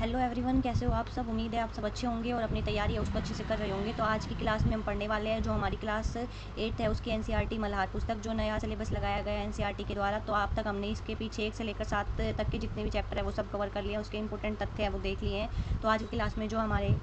Hello everyone, कैसे हो आप सब। उम्मीद है आप सब अच्छे होंगे और अपनी तैयारी है उसको अच्छे से कर रहे होंगे। तो आज की क्लास में हम पढ़ने वाले हैं जो हमारी क्लास 8 है उसकी एनसीईआरटी मल्हार पुस्तक, जो नया सिलेबस लगाया गया है एनसीईआरटी के द्वारा। तो आप तक हमने इसके पीछे 1 से लेकर 7 तक के जितने भी चैप्टर है वो सब कवर कर लिए हैं, उसके इंपॉर्टेंट तथ्य है वो देख लिए हैं। तो आज की क्लास में जो हमारे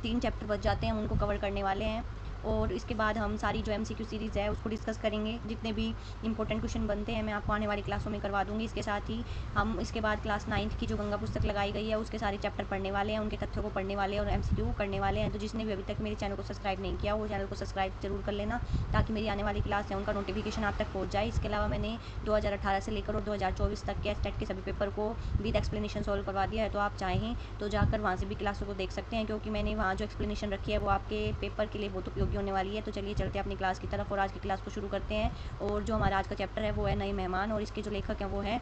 3 चैप्टर बच जाते हैं उनको कवर करने वाले हैं और इसके बाद हम सारी जो एमसीक्यू सीरीज़ है उसको डिस्कस करेंगे। जितने भी इंपॉर्टेंट क्वेश्चन बनते हैं मैं आपको आने वाली क्लासों में करवा दूंगी। इसके साथ ही हम इसके बाद क्लास 9th की जो गंगा पुस्तक लगाई गई है उसके सारे चैप्टर पढ़ने वाले हैं, उनके तथ्यों को पढ़ने वाले हैं और एमसीक्यू करने वाले हैं। तो जिसने भी अभी तक मेरे चैनल को सब्सक्राइब नहीं किया वो चैनल को सब्सक्राइब जरूर कर लेना ताकि मेरी आने वाली क्लास है उनका नोटिफिकेशन आप तक पहुँच जाए। इसके अलावा मैंने 2018 से लेकर और 2024 तक के एस्टेट के सभी पेपर को विद एक्सप्लेनेशन सॉल्व करवा दिया है। तो आप चाहें तो जाकर वहाँ से भी क्लासों को देख सकते हैं, क्योंकि मैंने वहाँ जो एक्सप्लेनेशन रखी है वो आपके पेपर के लिए बहुत उपयोगी होने वाली है। तो चलिए चलते हैं अपनी क्लास की तरफ और आज की क्लास को शुरू करते हैं। और जो हमारा आज का चैप्टर है वो है नए मेहमान, और इसके जो लेखक हैं वो है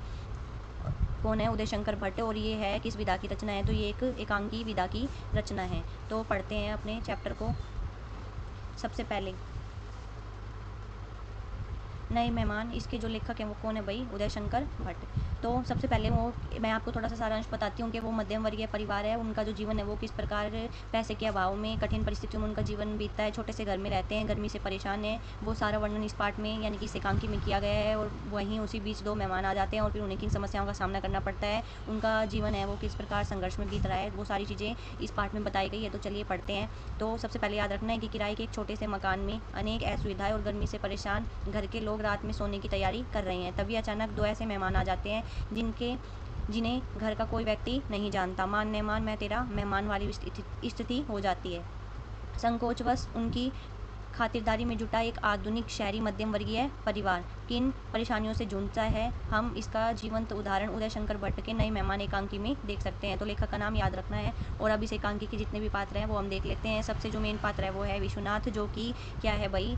कौन है, उदय शंकर भट्ट। और ये है किस विधा की रचना है, तो ये एक एकांकी विधा की रचना है। तो पढ़ते हैं अपने चैप्टर को। सबसे पहले नए मेहमान, इसके जो लेखक हैं वो कौन है भाई, उदय शंकर भट्ट। तो सबसे पहले वो मैं आपको थोड़ा सा सारांश बताती हूँ कि वो मध्यम वर्गीय परिवार है, उनका जो जीवन है वो किस प्रकार पैसे के अभाव में कठिन परिस्थितियों में उनका जीवन बीतता है। छोटे से घर में रहते हैं, गर्मी से परेशान है, वो सारा वर्णन इस पार्ट में यानी कि इस एकांकी में किया गया है। और वहीं उसी बीच 2 मेहमान आ जाते हैं और फिर उन्हें किन समस्याओं का सामना करना पड़ता है, उनका जीवन है वो किस प्रकार संघर्ष में बीत रहा है, वो सारी चीज़ें इस पार्ट में बताई गई है। तो चलिए पढ़ते हैं। तो सबसे पहले याद रखना है कि किराए के एक छोटे से मकान में अनेक असुविधाएं और गर्मी से परेशान घर के लोग रात में सोने की तैयारी कर रहे हैं। तभी अचानक 2 ऐसे मेहमान आ जाते हैं जिन्हें घर का कोई व्यक्ति नहीं जानता। मान मेहमान मैं तेरा मेहमान वाली स्थिति हो जाती है। संकोचवश उनकी खातिरदारी में जुटा एक आधुनिक शहरी मध्यम वर्गीय परिवार किन परेशानियों से जूझता है, हम इसका जीवंत उदाहरण उदय शंकर भट्ट के नए मेहमान एकांकी में देख सकते हैं। तो लेखक का नाम याद रखना है। और अब इस एकांकी के जितने भी पात्र हैं वो हम देख लेते हैं। सबसे जो मेन पात्र है वो है विश्वनाथ, जो कि क्या है भाई,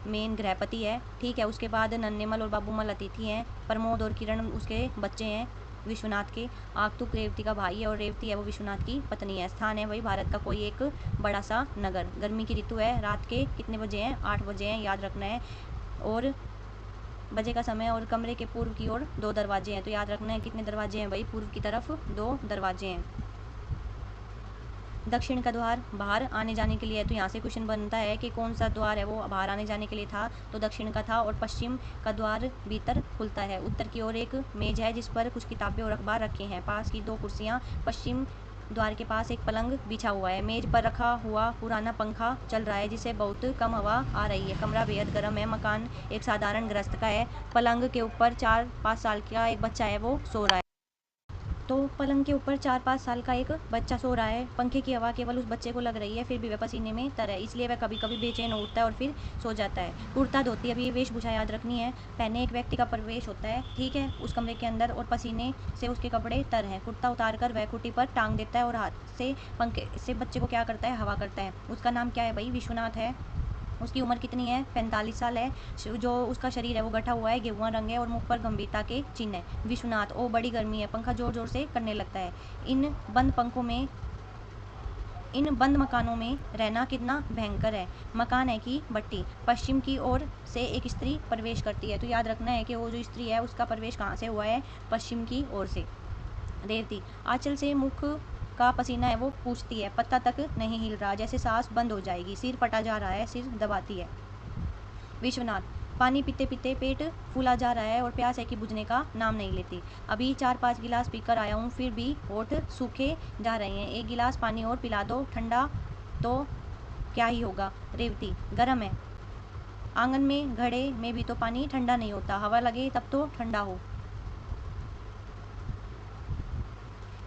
मेन गृहपति है। ठीक है, उसके बाद नन्हेमल और बाबूमल अतिथि हैं। प्रमोद और किरण उसके बच्चे हैं विश्वनाथ के। आगतुक रेवती का भाई है और रेवती है वो विश्वनाथ की पत्नी है। स्थान है वही भारत का कोई एक बड़ा सा नगर। गर्मी की ऋतु है। रात के कितने बजे हैं, 8 बजे हैं, याद रखना है। और बजे का समय और कमरे के पूर्व की ओर 2 दरवाजे हैं। तो याद रखना है कितने दरवाजे हैं भाई, पूर्व की तरफ 2 दरवाजे हैं। दक्षिण का द्वार बाहर आने जाने के लिए है। तो यहाँ से क्वेश्चन बनता है कि कौन सा द्वार है वो बाहर आने जाने के लिए था, तो दक्षिण का था। और पश्चिम का द्वार भीतर खुलता है। उत्तर की ओर एक मेज है जिस पर कुछ किताबें और अखबार रखे हैं। पास की 2 कुर्सियाँ। पश्चिम द्वार के पास एक पलंग बिछा हुआ है। मेज पर रखा हुआ पुराना पंखा चल रहा है जिसे बहुत कम हवा आ रही है। कमरा बेहद गर्म है। मकान एक साधारण गृहस्थ का है। पलंग के ऊपर 4-5 साल का एक बच्चा है वो सो रहा है। तो पलंग के ऊपर 4-5 साल का एक बच्चा सो रहा है। पंखे की हवा केवल उस बच्चे को लग रही है, फिर भी वह पसीने में तर है, इसलिए वह कभी कभी बेचैन उठता है और फिर सो जाता है। कुर्ता धोती, अभी ये वेशभूषा याद रखनी है, पहने एक व्यक्ति का प्रवेश होता है, ठीक है, उस कमरे के अंदर, और पसीने से उसके कपड़े तर हैं। कुर्ता उतार कर वह खूंटी पर टांग देता है और हाथ से पंखे से बच्चे को क्या करता है, हवा करता है। उसका नाम क्या है भाई, विश्वनाथ है। उसकी उम्र कितनी है, 45 साल है। जो उसका शरीर है वो गठा हुआ है, गेहुआ रंग है और मुख पर गंभीरता के चिन्ह है। विश्वनाथ, ओ बड़ी गर्मी है, पंखा जोर जोर से करने लगता है। इन बंद पंखों में इन बंद मकानों में रहना कितना भयंकर है। मकान है कि भट्टी। पश्चिम की ओर से एक स्त्री प्रवेश करती है। तो याद रखना है कि वो जो स्त्री है उसका प्रवेश कहाँ से हुआ है, पश्चिम की ओर से। रेवती, आंचल से मुख का पसीना है वो पूछती है, पत्ता तक नहीं हिल रहा, जैसे सांस बंद हो जाएगी। सिर फटा जा रहा है, सिर दबाती है। विश्वनाथ, पानी पीते पीते पेट फूला जा रहा है और प्यास है कि बुझने का नाम नहीं लेती। अभी 4-5 गिलास पीकर आया हूँ, फिर भी होठ सूखे जा रहे हैं। एक गिलास पानी और पिला दो, ठंडा तो क्या ही होगा। रेवती, गर्म है। आंगन में घड़े में भी तो पानी ठंडा नहीं होता, हवा लगे तब तो ठंडा हो।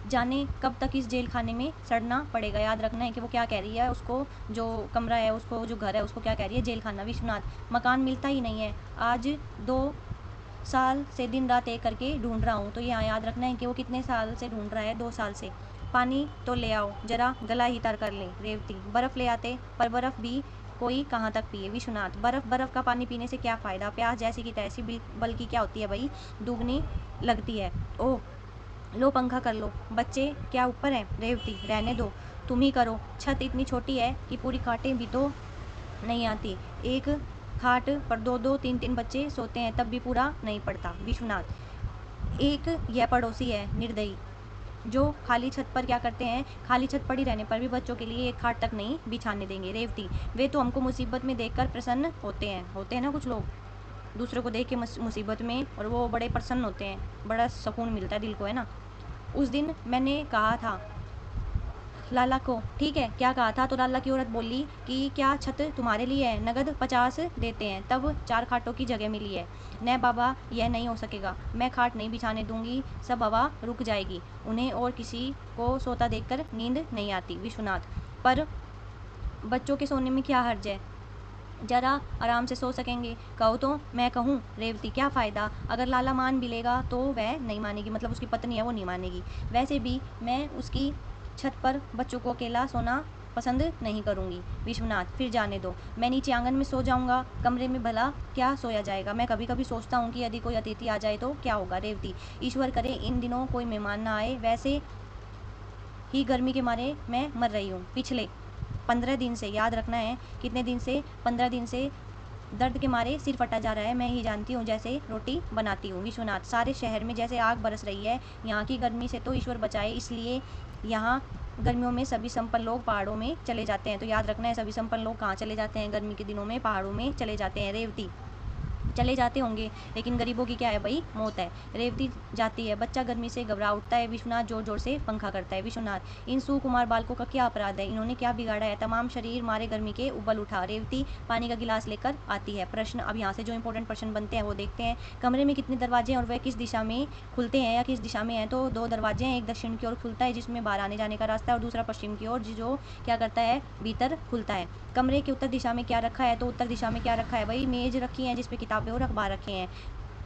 जाने कब तक इस जेल खाने में सड़ना पड़ेगा। याद रखना है कि वो क्या कह रही है, उसको जो कमरा है, उसको जो घर है, उसको क्या कह रही है, जेल खाना। विश्वनाथ, मकान मिलता ही नहीं है, आज 2 साल से दिन रात एक करके ढूंढ रहा हूँ। तो यहाँ याद रखना है कि वो कितने साल से ढूंढ रहा है, 2 साल से। पानी तो ले आओ, जरा गला ही तर कर ले। रेवती, बर्फ ले आते, पर बर्फ भी कोई कहाँ तक पिए। विश्वनाथ, बर्फ का पानी पीने से क्या फ़ायदा, प्यास जैसी की तैसी, बल्कि क्या होती है भाई, दुगनी लगती है। ओह, लो पंखा कर लो। बच्चे क्या ऊपर हैं। रेवती, रहने दो, तुम ही करो। छत इतनी छोटी है कि पूरी खाटें भी तो नहीं आती। एक खाट पर 2-2, 3-3 बच्चे सोते हैं, तब भी पूरा नहीं पड़ता। विश्वनाथ, एक यह पड़ोसी है निर्दयी, जो खाली छत पर क्या करते हैं, खाली छत पड़ी रहने पर भी बच्चों के लिए एक खाट तक नहीं बिछाने देंगे। रेवती, वे तो हमको मुसीबत में देखकर प्रसन्न होते हैं ना कुछ लोग, दूसरों को देख के मुसीबत में, और वो बड़े प्रसन्न होते हैं, बड़ा सुकून मिलता है दिल को, है ना। उस दिन मैंने कहा था लाला को, ठीक है, क्या कहा था? तो लाला की औरत बोली कि क्या छत तुम्हारे लिए है? नगद 50 देते हैं, तब 4 खाटों की जगह मिली है। न बाबा, यह नहीं हो सकेगा, मैं खाट नहीं बिछाने दूंगी, सब हवा रुक जाएगी, उन्हें और किसी को सोता देखकर नींद नहीं आती। विश्वनाथ, पर बच्चों के सोने में क्या हर्ज है, जरा आराम से सो सकेंगे। कहो तो मैं कहूँ? रेवती, क्या फ़ायदा, अगर लाला मान भी लेगा तो वह नहीं मानेगी, मतलब उसकी पत्नी है वो नहीं मानेगी। वैसे भी मैं उसकी छत पर बच्चों को अकेला सोना पसंद नहीं करूँगी। विश्वनाथ, फिर जाने दो, मैं नीचे आंगन में सो जाऊँगा, कमरे में भला क्या सोया जाएगा। मैं कभी कभी सोचता हूँ कि यदि कोई अतिथि आ जाए तो क्या होगा। रेवती, ईश्वर करे इन दिनों कोई मेहमान ना आए, वैसे ही गर्मी के मारे मैं मर रही हूँ। पिछले 15 दिन से, याद रखना है कितने दिन से, 15 दिन से दर्द के मारे सिर फटा जा रहा है, मैं ही जानती हूँ जैसे रोटी बनाती हूँ। विश्वनाथ, सारे शहर में जैसे आग बरस रही है, यहाँ की गर्मी से तो ईश्वर बचाए, इसलिए यहाँ गर्मियों में सभी संपन्न लोग पहाड़ों में चले जाते हैं। तो याद रखना है, सभी संपन्न लोग कहाँ चले जाते हैं गर्मी के दिनों में? पहाड़ों में चले जाते हैं। रेवती, चले जाते होंगे, लेकिन गरीबों की क्या है भाई, मौत है। रेवती जाती है, बच्चा गर्मी से घबरा उठता है। विश्वनाथ जोर जोर से पंखा करता है। विश्वनाथ, इन सुकुमार बालकों का क्या अपराध है, इन्होंने क्या बिगाड़ा है, तमाम शरीर मारे गर्मी के उबल उठा। रेवती पानी का गिलास लेकर आती है। प्रश्न, अब यहाँ से जो इंपॉर्टेंट प्रश्न बनते हैं वो देखते हैं। कमरे में कितने दरवाजे हैं और वह किस दिशा में खुलते हैं या किस दिशा में है? तो 2 दरवाजे हैं, एक दक्षिण की ओर खुलता है जिसमें बाहर आने जाने का रास्ता है, और दूसरा पश्चिम की ओर जो क्या करता है, भीतर खुलता है। कमरे के उत्तर दिशा में क्या रखा है? तो उत्तर दिशा में क्या रखा है भाई, मेज रखी है जिसपे किताबें और अखबार रखे हैं।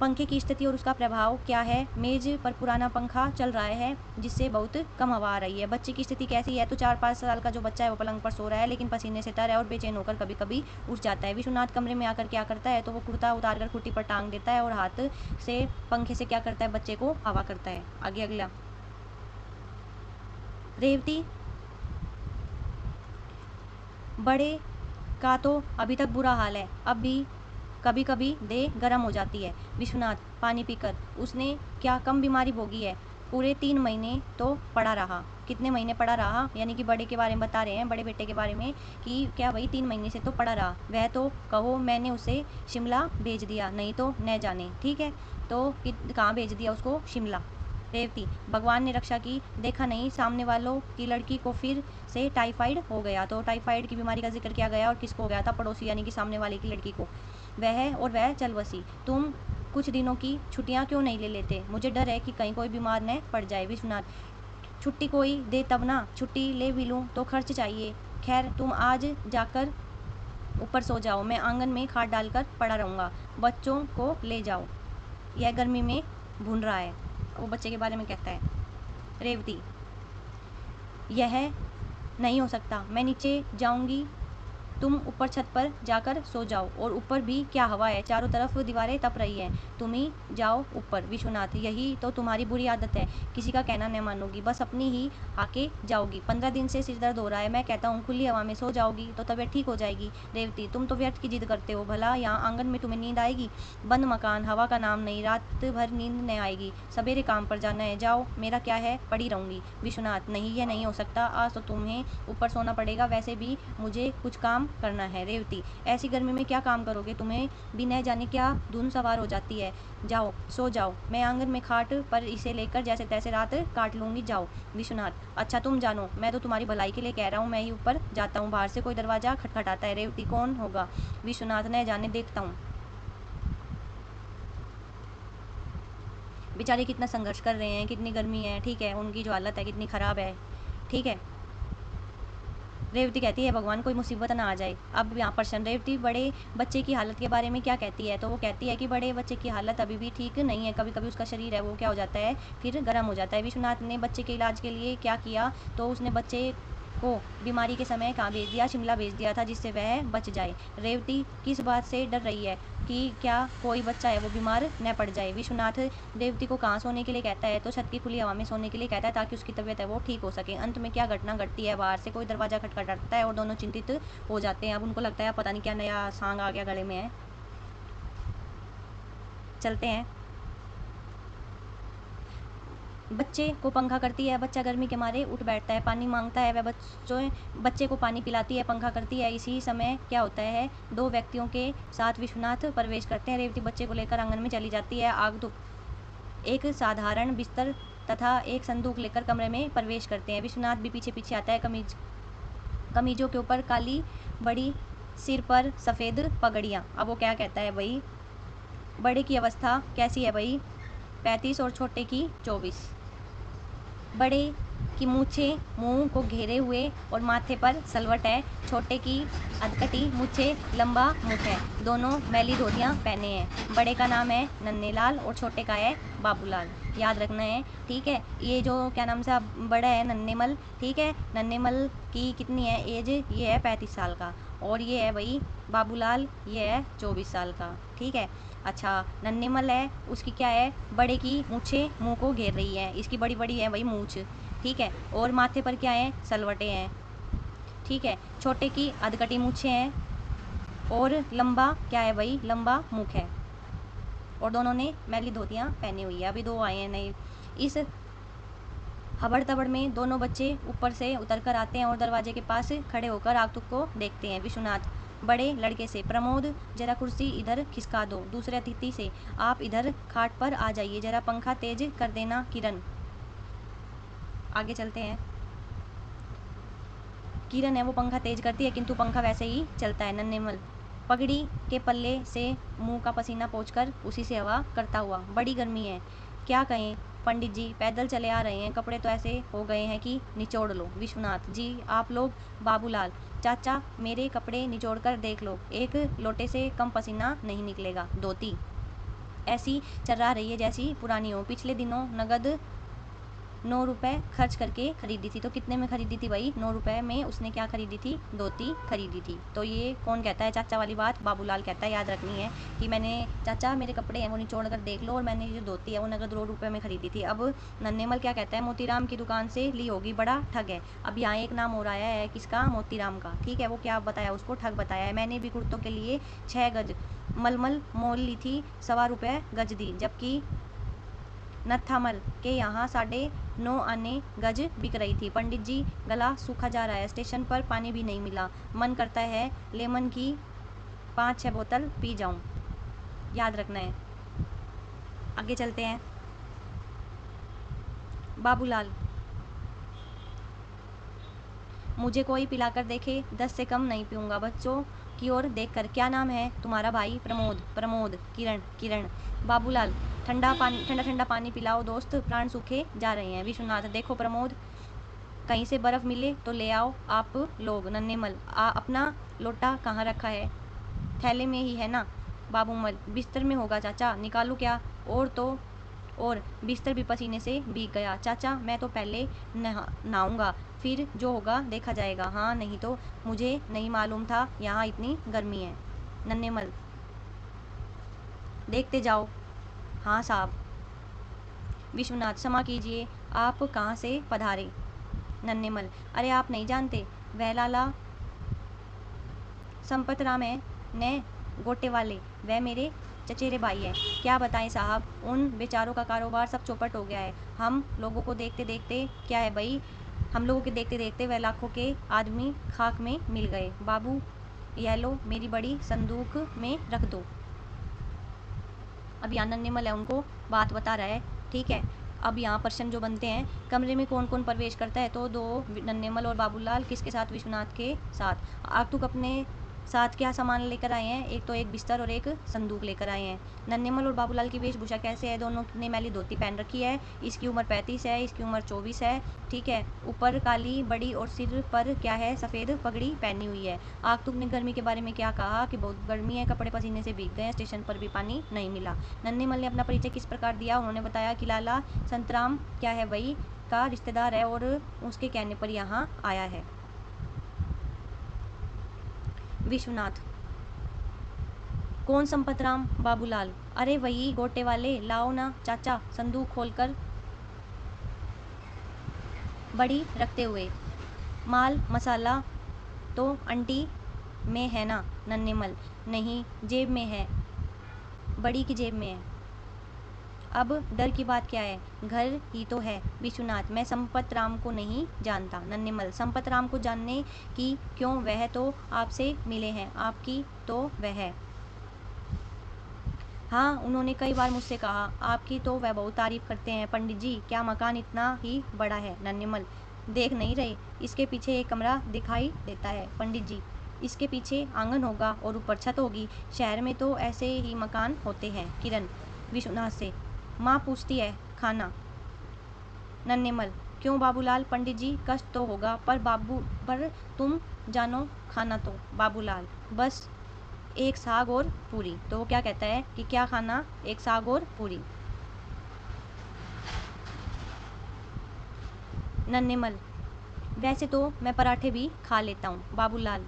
पंखे की स्थिति और उसका प्रभाव क्या है? मेज पर पुराना पंखा चल रहा है जिससे बहुत कम हवा आ रही है। बच्चे की स्थिति कैसी है? तो 4-5 साल का जो बच्चा है वो पलंग पर सो रहा है, लेकिन पसीने से तर है और बेचैन होकर कभी कभी उठ जाता है। विश्वनाथ कमरे में आकर क्या करता है? तो वो कुर्ता उतार कर खुट्टी पर टांग देता है और हाथ से पंखे से क्या करता है, बच्चे को हवा करता है। आगे अगला। रेवती, बड़े का तो अभी तक बुरा हाल है, अब भी कभी कभी देह गर्म हो जाती है। विश्वनाथ पानी पीकर, उसने क्या कम बीमारी भोगी है? पूरे 3 महीने तो पड़ा रहा। कितने महीने पड़ा रहा? यानी कि बड़े के बारे में बता रहे हैं, बड़े बेटे के बारे में, कि क्या भाई 3 महीने से तो पड़ा रहा। वह तो कहो मैंने उसे शिमला भेज दिया, नहीं तो न जाने। ठीक है, तो कहाँ भेज दिया उसको? शिमला। रेवती, भगवान ने रक्षा की, देखा नहीं सामने वालों की लड़की को फिर से टाइफाइड हो गया। तो टाइफाइड की बीमारी का जिक्र किया गया, और किसको हो गया था? पड़ोसी यानी कि सामने वाले की लड़की को। वह चल बसी। तुम कुछ दिनों की छुट्टियां क्यों नहीं ले लेते? मुझे डर है कि कहीं कोई बीमार न पड़ जाए। विश्वनाथ, छुट्टी कोई दे तब ना, छुट्टी ले भी लूँ तो खर्च चाहिए। खैर तुम आज जाकर ऊपर सो जाओ, मैं आंगन में खाट डालकर पड़ा रहूँगा, बच्चों को ले जाओ, यह गर्मी में भून रहा है। वो बच्चे के बारे में कहता है। रेवती, यह नहीं हो सकता, मैं नीचे जाऊंगी, तुम ऊपर छत पर जाकर सो जाओ, और ऊपर भी क्या हवा है, चारों तरफ दीवारें तप रही हैं, तुम ही जाओ ऊपर। विश्वनाथ, यही तो तुम्हारी बुरी आदत है, किसी का कहना नहीं मानोगी, बस अपनी ही आके जाओगी। 15 दिन से सिर दर्द हो रहा है, मैं कहता हूँ खुली हवा में सो जाओगी तो तबीयत ठीक हो जाएगी। रेवती, तुम तो व्यर्थ की जिद करते हो, भला यहाँ आंगन में तुम्हें नींद आएगी? बंद मकान, हवा का नाम नहीं, रात भर नींद नहीं आएगी, सवेरे काम पर जाना है, जाओ, मेरा क्या है, पड़ी रहूंगी। विश्वनाथ, नहीं, यह नहीं हो सकता, आज तो तुम्हें ऊपर सोना पड़ेगा, वैसे भी मुझे कुछ काम करना है। रेवती, ऐसी गर्मी में क्या काम करोगे, तुम्हें भी न जाने क्या धुन सवार हो जाती है, जाओ सो जाओ, मैं आंगन में खाट पर इसे लेकर जैसे तैसे रात काट लूंगी, जाओ। विश्वनाथ, अच्छा तुम जानो, मैं तो तुम्हारी भलाई के लिए कह रहा हूँ, मैं ही ऊपर जाता हूँ। बाहर से कोई दरवाजा खटखटाता है। रेवती, कौन होगा? विश्वनाथ, न जाने, देखता हूँ। बेचारे कितना संघर्ष कर रहे हैं, कितनी गर्मी है, ठीक है, उनकी जो हालत है कितनी खराब है, ठीक है। रेवती कहती है भगवान कोई मुसीबत ना आ जाए। अब यहाँ पर रेवती बड़े बच्चे की हालत के बारे में क्या कहती है? तो वो कहती है कि बड़े बच्चे की हालत अभी भी ठीक नहीं है, कभी कभी उसका शरीर है वो क्या हो जाता है, फिर गर्म हो जाता है। विश्वनाथ ने बच्चे के इलाज के लिए क्या किया? तो उसने बच्चे को बीमारी के समय कहाँ भेज दिया? शिमला भेज दिया था, जिससे वह बच जाए। रेवती किस बात से डर रही है? कि क्या कोई बच्चा है वो बीमार न पड़ जाए। विश्वनाथ रेवती को कहाँ सोने के लिए कहता है? तो छत की खुली हवा में सोने के लिए कहता है, ताकि उसकी तबीयत है वो ठीक हो सके। अंत में क्या घटना घटती है? बाहर से कोई दरवाजा खटखटाता है और दोनों चिंतित हो जाते हैं। अब उनको लगता है पता नहीं क्या नया सांग आ गया गले में है। चलते हैं। बच्चे को पंखा करती है, बच्चा गर्मी के मारे उठ बैठता है, पानी मांगता है, वह बच्चे को पानी पिलाती है, पंखा करती है। इसी समय क्या होता है, दो व्यक्तियों के साथ विश्वनाथ प्रवेश करते हैं। रेवती बच्चे को लेकर आंगन में चली जाती है। एक साधारण बिस्तर तथा एक संदूक लेकर कमरे में प्रवेश करते हैं। विश्वनाथ भी पीछे पीछे आता है। कमीजों के ऊपर काली बड़ी, सिर पर सफ़ेद पगड़ियाँ। अब वो क्या कहता है भाई, बड़े की अवस्था कैसी है भाई, 35 और छोटे की 24। बड़े की मूछें मुंह को घेरे हुए और माथे पर सलवट है। छोटे की अधकटी मूछें, लंबा मुख है। दोनों मैली धोतियाँ पहने हैं। बड़े का नाम है नन्हेलाल और छोटे का है बाबूलाल। याद रखना है, ठीक है। ये जो क्या नाम से बड़ा है नन्हेमल, ठीक है। नन्हेमल की कितनी है एज, ये है 35 साल का, और ये है भाई बाबूलाल, ये है 24 साल का, ठीक है। अच्छा, नन्हेमल है, उसकी क्या है, बड़े की मूछें मुंह को घेर रही है, इसकी बड़ी बड़ी है भाई मूछ, ठीक है। और माथे पर क्या है, सलवटें हैं, ठीक है। छोटे की अधकटी मूछें हैं और लंबा क्या है भाई, लंबा मुख है। और दोनों ने मैली धोतियाँ पहनी हुई है। अभी दो आए हैं नए। इस हबड़ तबड़ में दोनों बच्चे ऊपर से उतर कर आते हैं और दरवाजे के पास खड़े होकर आगतुक को देखते हैं। विश्वनाथ बड़े लड़के से, प्रमोद जरा कुर्सी इधर खिसका दो। दूसरे अतिथि से, आप इधर खाट पर आ जाइए, जरा पंखा तेज कर देना किरण। आगे चलते हैं। किरण है वो पंखा तेज करती है, किंतु पंखा वैसे ही चलता है। नन्हेमल पगड़ी के पल्ले से मुंह का पसीना पोंछकर उसी से हवा करता हुआ, बड़ी गर्मी है, क्या कहें पंडित जी, पैदल चले आ रहे हैं, कपड़े तो ऐसे हो गए हैं कि निचोड़ लो। विश्वनाथ जी आप लोग, बाबूलाल चाचा मेरे कपड़े निचोड़ कर देख लो, एक लोटे से कम पसीना नहीं निकलेगा। धोती ऐसी चर्रा रही है जैसी पुरानी हो, पिछले दिनों नगद 9 रुपए खर्च करके खरीदी थी। तो कितने में खरीदी थी भाई, 9 रुपए में उसने क्या खरीदी थी, धोती खरीदी थी। तो ये कौन कहता है, चाचा वाली बात बाबूलाल कहता है। याद रखनी है कि मैंने, चाचा मेरे कपड़े हैं वो निचोड़ कर देख लो, और मैंने जो धोती है वो नगद 2 रुपए में खरीदी थी। अब नन्हेमल क्या कहता है, मोतीराम की दुकान से ली होगी, बड़ा ठग है। अब यहाँ एक नाम और आया है किसका, मोतीराम का, ठीक है। वो क्या बताया, उसको ठग बताया है। मैंने भी कुर्तों के लिए 6 गज मलमल मोल ली थी, 1.25 रुपए गज दी, जबकि नत्थामल के यहाँ 9.5 आने गज बिक रही थी। पंडित जी गला सूखा जा रहा है, स्टेशन पर पानी भी नहीं मिला, मन करता है लेमन की 5-6 बोतल पी जाऊं। याद रखना है। आगे चलते हैं। बाबूलाल मुझे कोई पिलाकर देखे, 10 से कम नहीं पीऊंगा। बच्चों की ओर देखकर, क्या नाम है तुम्हारा भाई, प्रमोद, प्रमोद, किरण, किरण। बाबूलाल ठंडा पानी, ठंडा ठंडा पानी पिलाओ दोस्त, प्राण सूखे जा रहे हैं। विश्वनाथ देखो प्रमोद, कहीं से बर्फ मिले तो ले आओ आप लोग। नन्हेमल अपना लोटा कहाँ रखा है, थैले में ही है ना। बाबूमल बिस्तर में होगा चाचा, निकालू क्या, और तो और बिस्तर भी पसीने से भीग गया। चाचा मैं तो पहले नहाऊंगा, फिर जो होगा देखा जाएगा। हाँ नहीं तो, मुझे नहीं मालूम था यहाँ इतनी गर्मी है। नन्हेमल देखते जाओ। हाँ साहब। विश्वनाथ क्षमा कीजिए, आप कहाँ से पधारे। नन्हेमल अरे आप नहीं जानते, वह लाला संपतराम है ने गोटे वाले, वह मेरे चचेरे भाई है। क्या बताएं साहब, उन बेचारों का कारोबार सब चौपट हो गया है। हम लोगों को देखते देखते क्या है भाई, हम लोगों के देखते देखते वह लाखों के आदमी खाक में मिल गए। बाबू यह लो, मेरी बड़ी संदूक में रख दो। अब यहाँ नन्हेमल है उनको बात बता रहा है, ठीक है। अब यहाँ प्रश्न जो बनते हैं, कमरे में कौन कौन प्रवेश करता है, तो 2 नन्हेमल और बाबूलाल, किसके साथ, विश्वनाथ के साथ। आगतुक अपने साथ क्या सामान लेकर आए हैं, एक तो एक बिस्तर और एक संदूक लेकर आए हैं। नन्हेमल और बाबूलाल की वेशभूषा कैसे है, दोनों ने मैली धोती पहन रखी है। इसकी उम्र 35 है, इसकी उम्र 24 है, ठीक है। ऊपर काली बड़ी और सिर पर क्या है, सफ़ेद पगड़ी पहनी हुई है। आगतुक ने गर्मी के बारे में क्या कहा कि बहुत गर्मी है, कपड़े पसीने से भीग गए, स्टेशन पर भी पानी नहीं मिला। नन्हेमल ने अपना परिचय किस प्रकार दिया, उन्होंने बताया कि लाला संतराम क्या है वही का रिश्तेदार है और उसके कहने पर यहाँ आया है। विश्वनाथ कौन संपतराम, बाबूलाल अरे वही गोटे वाले, लाओ ना चाचा संदूक खोलकर बड़ी रखते हुए। माल मसाला तो अंटी में है ना। नन्हेमल नहीं, जेब में है, बड़ी की जेब में है। अब डर की बात क्या है, घर ही तो है। विश्वनाथ, मैं संपत राम को नहीं जानता। नन्हेमल, संपत राम को जानने की क्यों, वह तो आपसे मिले हैं, आपकी तो वह। हाँ, उन्होंने कई बार मुझसे कहा, आपकी तो वह बहुत तारीफ करते हैं। पंडित जी, क्या मकान इतना ही बड़ा है? नन्हेमल, देख नहीं रहे, इसके पीछे एक कमरा दिखाई देता है। पंडित जी, इसके पीछे आंगन होगा और ऊपर छत होगी। शहर में तो ऐसे ही मकान होते हैं। किरण विश्वनाथ से, माँ पूछती है, खाना? नन्हेमल, क्यों बाबूलाल? पंडित जी, कष्ट तो होगा पर तुम जानो खाना तो। बाबूलाल, बस एक साग और पूरी। तो वो क्या कहता है कि क्या खाना? एक साग और पूरी। नन्हेमल, वैसे तो मैं पराठे भी खा लेता हूँ। बाबूलाल,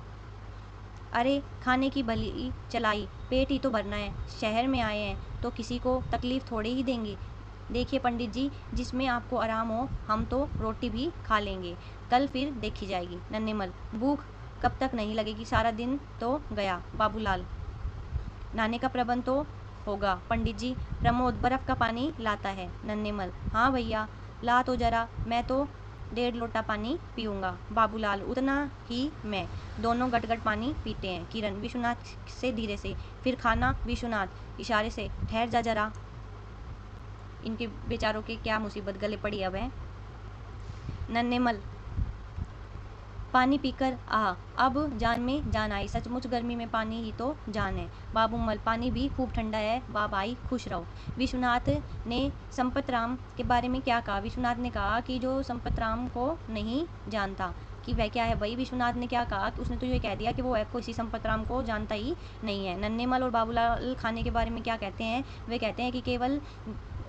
अरे खाने की भली चलाई, पेट ही तो भरना है। शहर में आए हैं तो किसी को तकलीफ थोड़े ही देंगे। देखिए पंडित जी, जिसमें आपको आराम हो, हम तो रोटी भी खा लेंगे, कल फिर देखी जाएगी। नन्हेमल, भूख कब तक नहीं लगेगी, सारा दिन तो गया। बाबूलाल, नहाने का प्रबंध तो होगा। पंडित जी, प्रमोद बर्फ का पानी लाता है। नन्हेमल, हाँ भैया, ला तो जरा, मैं तो 1.5 लोटा पानी पीऊँगा। बाबूलाल, उतना ही मैं। दोनों गट-गट पानी पीते हैं। किरण विश्वनाथ से धीरे से, फिर खाना? विश्वनाथ इशारे से, ठहर जा जरा। इनके बेचारों के क्या मुसीबत गले पड़ी अब है। नन्हेमल, पानी पीकर अब जान में जान आई, सचमुच गर्मी में पानी ही तो जान है। बाबूमल, पानी भी खूब ठंडा है, वाह भाई खुश रहो। विश्वनाथ ने संपत राम के बारे में क्या कहा? विश्वनाथ ने कहा कि जो संपत राम को नहीं जानता, कि वह क्या है भाई? विश्वनाथ ने क्या कहा? उसने तो ये कह दिया कि वो किसी संपत राम को जानता ही नहीं है। नन्हेमल और बाबूलाल खाने के बारे में क्या कहते हैं? वे कहते हैं कि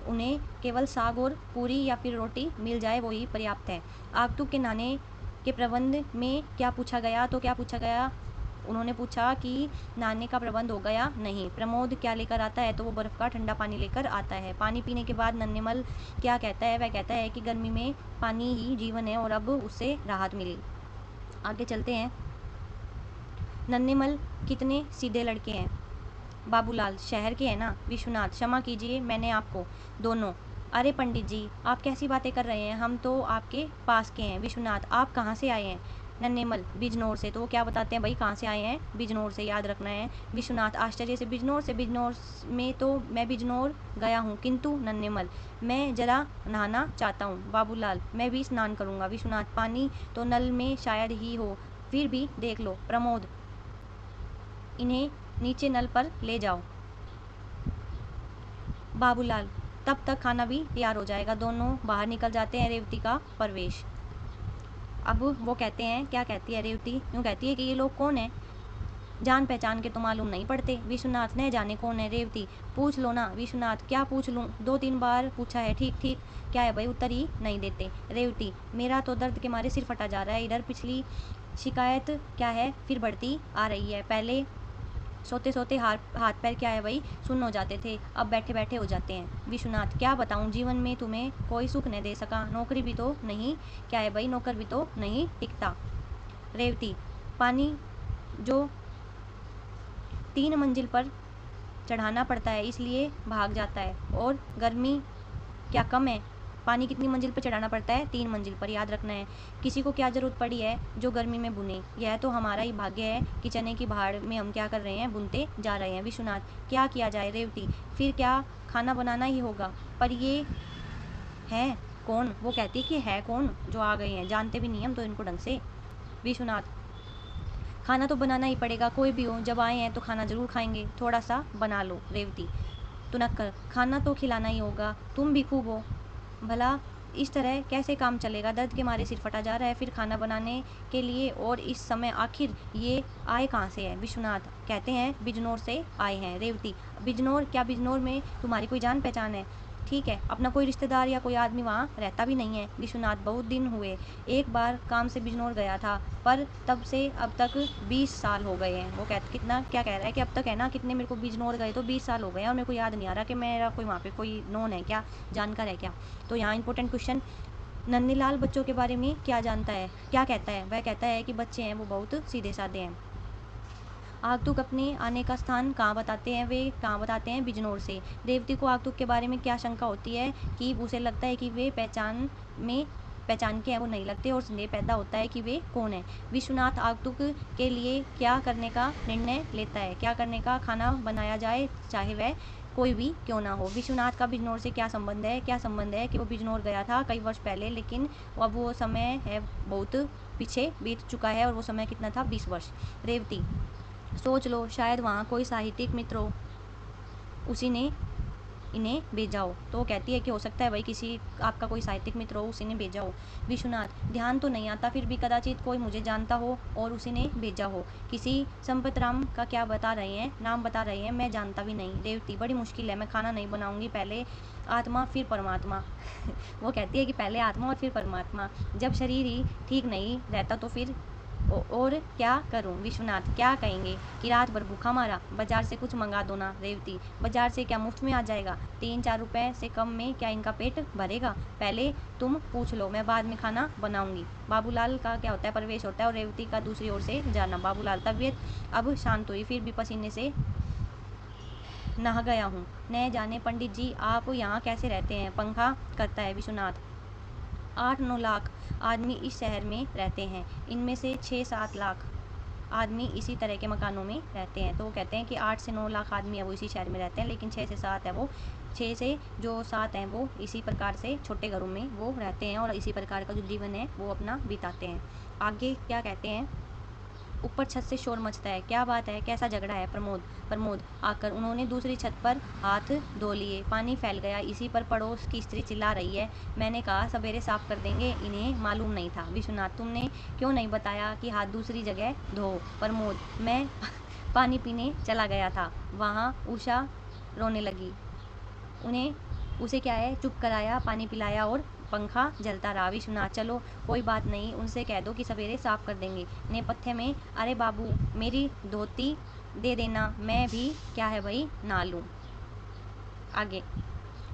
उन्हें केवल साग और पूरी या फिर रोटी मिल जाए वही पर्याप्त है। आगतुक के नहाने के प्रबंध में क्या पूछा गया? तो क्या पूछा गया? उन्होंने पूछा कि नहाने का प्रबंध होगा या नहीं। प्रमोद क्या लेकर आता है? तो वो बर्फ़ का ठंडा पानी लेकर आता है। पानी पीने के बाद नन्हेमल क्या कहता है? वह कहता है कि गर्मी में पानी ही जीवन है और अब उससे राहत मिली। आगे चलते हैं। नन्हेमल, कितने सीधे लड़के हैं। बाबूलाल, शहर के हैं ना। विश्वनाथ, क्षमा कीजिए, मैंने आपको। दोनों, अरे पंडित जी, आप कैसी बातें कर रहे हैं, हम तो आपके पास के हैं। विश्वनाथ, आप कहाँ से आए हैं? नन्हेमल, बिजनौर से। तो वो क्या बताते हैं भाई, कहाँ से आए हैं? बिजनौर से, याद रखना है। विश्वनाथ आश्चर्य से, बिजनौर से? बिजनौर में तो मैं बिजनौर गया हूँ, किंतु। नन्हेमल, मैं जरा नहाना चाहता हूँ। बाबूलाल, मैं भी स्नान करूँगा। विश्वनाथ, पानी तो नल में शायद ही हो, फिर भी देख लो। प्रमोद, इन्हें नीचे नल पर ले जाओ। बाबूलाल, तब तक खाना भी तैयार हो जाएगा। दोनों बाहर निकल जाते हैं। रेवती का प्रवेश। अब वो कहते हैं, क्या कहती है रेवती? यूँ कहती है कि ये लोग कौन है, जान पहचान के तो मालूम नहीं पड़ते। विश्वनाथ, न जाने कौन है। रेवती, पूछ लो ना। विश्वनाथ, क्या पूछ लूँ? 2-3 बार पूछा है। ठीक ठीक क्या है भाई, उत्तर ही नहीं देते। रेवती, मेरा तो दर्द के मारे सिर फटा जा रहा है। इधर पिछली शिकायत क्या है, फिर बढ़ती आ रही है। पहले सोते सोते हाथ पैर क्या है भाई सुन्न हो जाते थे, अब बैठे बैठे हो जाते हैं। विश्वनाथ, क्या बताऊं, जीवन में तुम्हें कोई सुख न दे सका। नौकरी भी तो नहीं, क्या है भाई, नौकर भी तो नहीं टिकता। रेवती, पानी जो 3 मंजिल पर चढ़ाना पड़ता है इसलिए भाग जाता है, और गर्मी क्या कम है? पानी कितनी मंजिल पर चढ़ाना पड़ता है? 3 मंजिल पर, याद रखना है। किसी को क्या ज़रूरत पड़ी है जो गर्मी में बुने? यह तो हमारा ही भाग्य है कि चने की भाड़ में हम क्या कर रहे हैं, बुनते जा रहे हैं। विश्वनाथ, क्या किया जाए? रेवती, फिर क्या, खाना बनाना ही होगा। पर ये है कौन? वो कहती है कि है कौन जो आ गए हैं, जानते भी नहीं हम तो इनको ढंग से। विश्वनाथ, खाना तो बनाना ही पड़ेगा, कोई भी हो, जब आए हैं तो खाना ज़रूर खाएंगे, थोड़ा सा बना लो। रेवती, तुनक्कर, खाना तो खिलाना ही होगा, तुम भी खूब हो। भला इस तरह कैसे काम चलेगा, दर्द के मारे सिर फटा जा रहा है, फिर खाना बनाने के लिए, और इस समय आखिर ये आए कहाँ से है? विश्वनाथ कहते हैं बिजनौर से आए हैं। रेवती, बिजनौर? क्या बिजनौर में तुम्हारी कोई जान पहचान है? ठीक है, अपना कोई रिश्तेदार या कोई आदमी वहाँ रहता भी नहीं है। विश्वनाथ, बहुत दिन हुए, एक बार काम से बिजनौर गया था, पर तब से अब तक 20 साल हो गए हैं। वो कितना क्या कह रहा है कि अब तक है ना, कितने मेरे को बिजनौर गए तो 20 साल हो गए हैं, और मेरे को याद नहीं आ रहा कि मेरा कोई वहाँ पे कोई नोन है क्या, जानकार है क्या। तो यहाँ इंपॉर्टेंट क्वेश्चन, नन्हेलाल बच्चों के बारे में क्या जानता है? क्या कहता है? वह कहता है कि बच्चे हैं वो बहुत सीधे साधे हैं। आगतुक अपने आने का स्थान कहाँ बताते हैं, वे कहाँ बताते हैं, बिजनौर से। रेवती को आगतुक के बारे में क्या शंका होती है कि उसे लगता है कि वे पहचान के हैं, वो नहीं लगते, और संदेह पैदा होता है कि वे कौन है। विश्वनाथ आगतुक के लिए क्या करने का निर्णय लेता है, क्या करने का, खाना बनाया जाए चाहे वह कोई भी क्यों ना हो। विश्वनाथ का बिजनौर से क्या संबंध है, क्या संबंध है कि वो बिजनौर गया था कई वर्ष पहले, लेकिन अब वो समय है बहुत पीछे बीत चुका है, और वो समय कितना था, 20 वर्ष। रेवती, सोच लो, शायद वहाँ कोई साहित्यिक मित्र हो, उसी ने इन्हें भेजा हो। तो वो कहती है कि हो सकता है भाई किसी आपका कोई साहित्यिक मित्र हो, उसी ने भेजा हो। विश्वनाथ, ध्यान तो नहीं आता, फिर भी कदाचित कोई मुझे जानता हो और उसी ने भेजा हो। किसी संपतराम का क्या बता रहे हैं, नाम बता रहे हैं, मैं जानता भी नहीं। रेवती, बड़ी मुश्किल है, मैं खाना नहीं बनाऊंगी, पहले आत्मा फिर परमात्मा। वो कहती है कि पहले आत्मा और फिर परमात्मा, जब शरीर ही ठीक नहीं रहता तो फिर और क्या करूं। विश्वनाथ, क्या कहेंगे कि रात भर भूखा मारा, बाजार से कुछ मंगा दो ना। रेवती, बाजार से क्या मुफ्त में आ जाएगा, 3-4 रुपए से कम में क्या इनका पेट भरेगा, पहले तुम पूछ लो, मैं बाद में खाना बनाऊंगी। बाबूलाल का क्या होता है, प्रवेश होता है, और रेवती का दूसरी ओर से जाना। बाबूलाल, तबीयत अब शांत हुई, फिर भी पसीने से नहा गया हूँ, न जाने पंडित जी आप यहाँ कैसे रहते हैं, पंखा करता है। विश्वनाथ, 8-9 लाख आदमी इस शहर में रहते हैं, इनमें से 6-7 लाख आदमी इसी तरह के मकानों में रहते हैं। तो वो कहते हैं कि 8 से 9 लाख आदमी है वो इसी शहर में रहते हैं, लेकिन 6 से 7 है वो 6 से जो 7 हैं वो इसी प्रकार से छोटे घरों में वो रहते हैं, और इसी प्रकार का जो जीवन है वो अपना बिताते हैं। आगे क्या कहते हैं, ऊपर छत से शोर मचता है, क्या बात है, कैसा झगड़ा है। प्रमोद आकर उन्होंने दूसरी छत पर हाथ धो लिए, पानी फैल गया, इसी पर पड़ोस की स्त्री चिल्ला रही है, मैंने कहा सवेरे साफ कर देंगे, इन्हें मालूम नहीं था। विश्वनाथ, तुमने क्यों नहीं बताया कि हाथ दूसरी जगह धो। प्रमोद, मैं पानी पीने चला गया था, वहाँ उषा रोने लगी, उसे क्या है, चुप कराया, पानी पिलाया और पंखा जलता रहा। विश्वनाथ, चलो कोई बात नहीं, उनसे कह दो कि सवेरे साफ कर देंगे। नेपथ्य में, अरे बाबू मेरी धोती दे देना, मैं भी क्या है भाई ना लूँ। आगे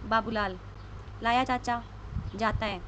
बाबूलाल, लाया चाचा, जाता है।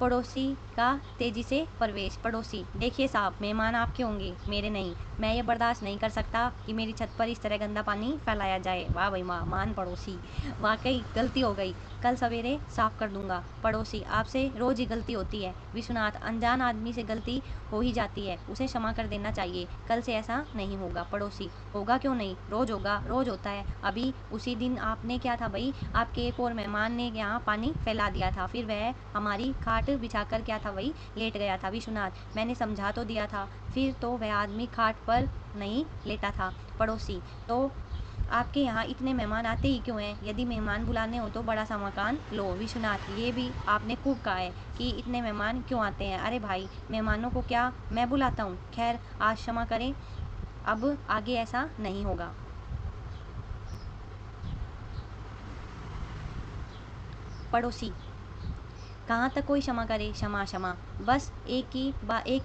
पड़ोसी का तेजी से प्रवेश। पड़ोसी, देखिए साहब, मेहमान आपके होंगे, मेरे नहीं, मैं ये बर्दाश्त नहीं कर सकता कि मेरी छत पर इस तरह गंदा पानी फैलाया जाए। वाह भाई वाह, मान पड़ोसी, वाकई गलती हो गई, कल सवेरे साफ कर दूंगा। पड़ोसी, आपसे रोज ही गलती होती है। विश्वनाथ, अनजान आदमी से गलती हो ही जाती है, उसे क्षमा कर देना चाहिए, कल से ऐसा नहीं होगा। पड़ोसी, होगा क्यों नहीं, रोज होगा, रोज होता है। अभी उसी दिन आपने क्या था भाई, आपके एक और मेहमान ने यहाँ पानी फैला दिया था, फिर वह हमारी खाट बिछाकर क्या था वही लेट गया था। विश्वनाथ, मैंने समझा तो दिया था, फिर तो वह आदमी खाट पर नहीं लेटा था। पड़ोसी, तो आपके यहाँ इतने मेहमान आते ही क्यों हैं, यदि मेहमान बुलाने हो तो बड़ा सा मकान लो। विश्वनाथ, ये भी आपने खूब कहा है कि इतने मेहमान क्यों आते हैं, अरे भाई मेहमानों को क्या मैं बुलाता हूँ, खैर आज क्षमा करें, अब आगे ऐसा नहीं होगा। पड़ोसी, कहाँ तक कोई क्षमा करे, क्षमा क्षमा, बस एक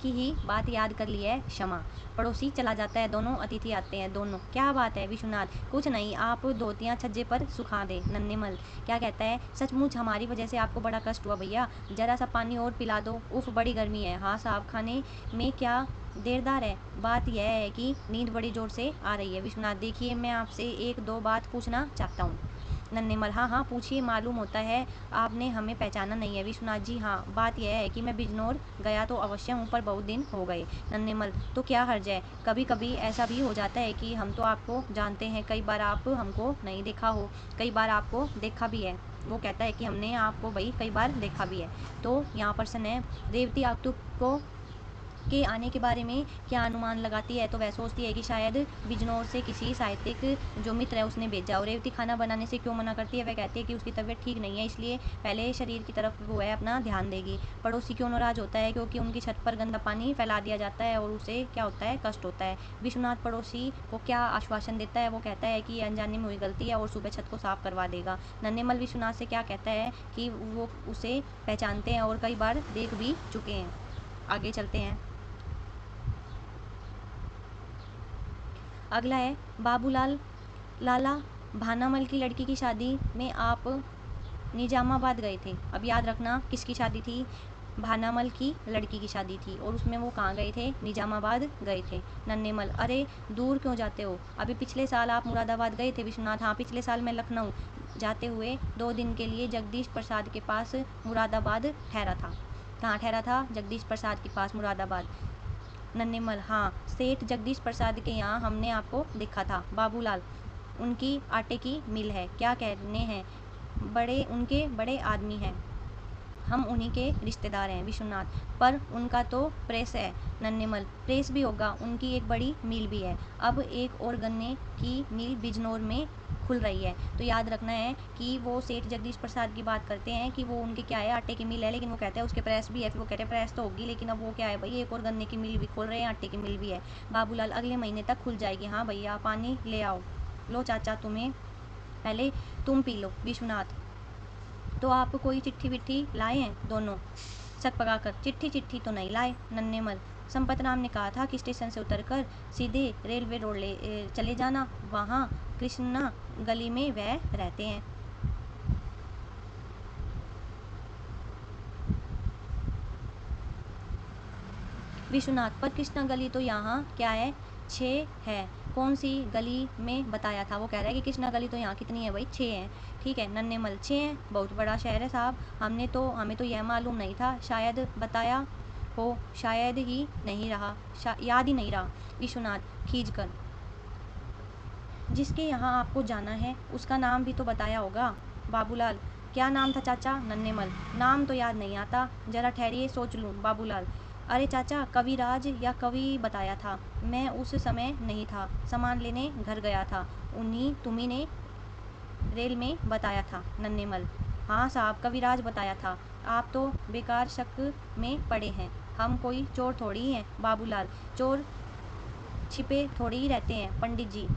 ही बात याद कर ली है, क्षमा। पड़ोसी चला जाता है, दोनों अतिथि आते हैं, दोनों, क्या बात है। विश्वनाथ, कुछ नहीं, आप धोतियाँ छज्जे पर सुखा दे। नन्हेमल क्या कहता है, सचमुच हमारी वजह से आपको बड़ा कष्ट हुआ भैया, जरा सा पानी और पिला दो, उफ बड़ी गर्मी है। हाँ साहब, खाने में क्या देरदार है, बात यह है कि नींद बड़ी जोर से आ रही है। विश्वनाथ, देखिए मैं आपसे 1-2 बात पूछना चाहता हूँ। नन्हेमल, हाँ हाँ पूछिए, मालूम होता है आपने हमें पहचाना नहीं है। विश्वनाथ जी, हाँ, बात यह है कि मैं बिजनौर गया तो अवश्य हूँ, पर बहुत दिन हो गए। नन्हेमल, तो क्या हर्ज है, कभी कभी ऐसा भी हो जाता है कि हम तो आपको जानते हैं, कई बार आप हमको नहीं देखा हो, कई बार आपको देखा भी है। वो कहता है कि हमने आपको भाई कई बार देखा भी है। तो यहाँ पर सन है, रेवती आगतुक को के आने के बारे में क्या अनुमान लगाती है, तो वह सोचती है कि शायद बिजनौर से किसी साहित्यिक जो मित्र है उसने भेजा। और रेवती खाना बनाने से क्यों मना करती है, वह कहती है कि उसकी तबीयत ठीक नहीं है, इसलिए पहले शरीर की तरफ वो है अपना ध्यान देगी। पड़ोसी क्यों नाराज होता है, क्योंकि उनकी छत पर गंदा पानी फैला दिया जाता है और उसे क्या होता है, कष्ट होता है। विश्वनाथ पड़ोसी को क्या आश्वासन देता है, वो कहता है कि अनजाने में हुई गलती है और सुबह छत को साफ करवा देगा। नन्हेमल विश्वनाथ से क्या कहता है कि वो उसे पहचानते हैं और कई बार देख भी चुके हैं। आगे चलते हैं। अगला है बाबूलाल, लाला भानामल की लड़की की शादी में आप निजामाबाद गए थे, अब याद रखना किसकी शादी थी, भानामल की लड़की की शादी थी और उसमें वो कहाँ गए थे, निजामाबाद गए थे। नन्हेमल, अरे दूर क्यों जाते हो, अभी पिछले साल आप मुरादाबाद गए थे। विश्वनाथ, हाँ पिछले साल मैं लखनऊ जाते हुए 2 दिन के लिए जगदीश प्रसाद के पास मुरादाबाद ठहरा था। कहाँ ठहरा था, जगदीश प्रसाद के पास मुरादाबाद। नन्हेमल, हाँ सेठ जगदीश प्रसाद के यहाँ हमने आपको देखा था। बाबूलाल, उनकी आटे की मिल है, क्या कहने हैं, उनके बड़े आदमी हैं, हम उन्हीं के रिश्तेदार हैं। विश्वनाथ, पर उनका तो प्रेस है। नन्हेमल, प्रेस भी होगा, उनकी एक बड़ी मिल भी है। अब एक और गन्ने की मिल बिजनौर में खुल रही है। तो याद रखना है कि वो सेठ जगदीश प्रसाद की बात करते हैं कि वो उनके क्या है, आटे की मिल है, लेकिन वो कहते हैं उसके प्रेस भी है। फिर वो कहते हैं प्रेस तो होगी, लेकिन अब वो क्या है भाई, एक और गन्ने की मिल भी खोल रहे हैं, आटे की मिल भी है। बाबूलाल, अगले महीने तक खुल जाएगी। हाँ भैया पानी ले आओ। लो चाचा, तुम्हें पहले तुम पी लो। विश्वनाथ, तो आप कोई चिट्ठी विट्ठी लाए हैं दोनों, सक पकाकर। चिट्ठी तो नहीं लाए। नन्हेमल, संपत राम ने कहा था कि स्टेशन से उतरकर सीधे रेलवे रोड चले जाना, वहाँ कृष्णा गली में वह रहते हैं। विश्वनाथ, पर कृष्णा गली तो यहाँ क्या है, 6 है। कौन सी गली में बताया था, वो कह रहा है कि कृष्णा गली तो यहाँ कितनी है भाई, 6 है। ठीक है। नन्हेमल, 6 है, बहुत बड़ा शहर है साहब, हमें तो यह मालूम नहीं था, शायद बताया हो, शायद ही नहीं रहा, याद ही नहीं रहा। विश्वनाथ खींचकर, जिसके यहाँ आपको जाना है उसका नाम भी तो बताया होगा। बाबूलाल, क्या नाम था चाचा। नन्हेमल, नाम तो याद नहीं आता, जरा ठहरिए सोच लूँ। बाबूलाल, अरे चाचा कविराज या कवि बताया था, मैं उस समय नहीं था, सामान लेने घर गया था, तुम्ही ने रेल में बताया था। नन्हेमल, हाँ साहब कविराज बताया था, आप तो बेकार शक में पड़े हैं, हम कोई चोर थोड़ी हैं। बाबूलाल, चोर छिपे थोड़ी ही रहते हैं पंडित जी,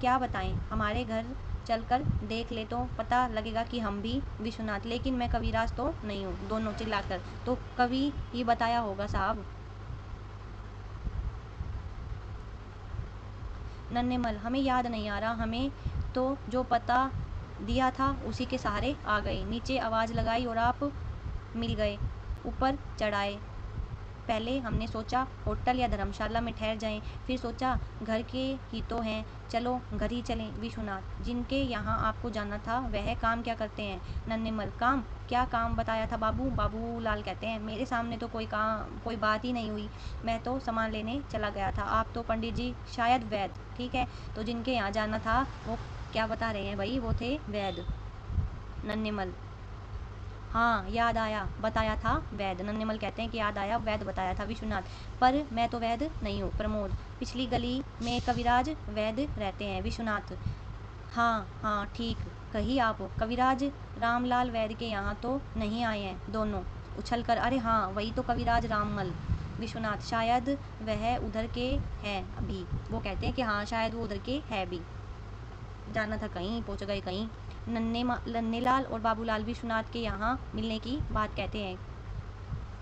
क्या बताएं, हमारे घर चलकर देख ले तो पता लगेगा कि हम भी। विश्वनाथ, लेकिन मैं कविराज तो नहीं हूँ। दोनों चिल्लाकर, तो कवि ही बताया होगा साहब। नन्हेमल, हमें याद नहीं आ रहा, हमें तो जो पता दिया था उसी के सहारे आ गए, नीचे आवाज़ लगाई और आप मिल गए, ऊपर चढ़ाए। पहले हमने सोचा होटल या धर्मशाला में ठहर जाएं, फिर सोचा घर के ही तो हैं, चलो घर ही चलें। विश्वनाथ, जिनके यहाँ आपको जाना था वह काम क्या करते हैं। नन्हेमल, काम, क्या काम बताया था बाबू। बाबूलाल कहते हैं, मेरे सामने तो कोई बात ही नहीं हुई, मैं तो सामान लेने चला गया था, आप तो पंडित जी, शायद वैद्य। ठीक है, तो जिनके यहाँ जाना था वो क्या बता रहे हैं भाई, वो थे वैद्य। नन्हेमल, हाँ याद आया, बताया था वैद्य। नन्हेमल कहते हैं कि याद आया, वैद्य बताया था। विश्वनाथ, पर मैं तो वैद्य नहीं हूँ। प्रमोद, पिछली गली में कविराज वैद्य रहते हैं। विश्वनाथ, हाँ हाँ ठीक कही आप, कविराज रामलाल वैद्य के यहाँ तो नहीं आए हैं। दोनों उछलकर, अरे हाँ वही तो कविराज राममल। विश्वनाथ, शायद वह उधर के हैं अभी, वो कहते हैं कि हाँ शायद वो उधर के है भी, जाना था कहीं, पहुँच गए कहीं। नन्हेलाल और बाबूलाल विश्वनाथ के यहाँ मिलने की बात कहते हैं,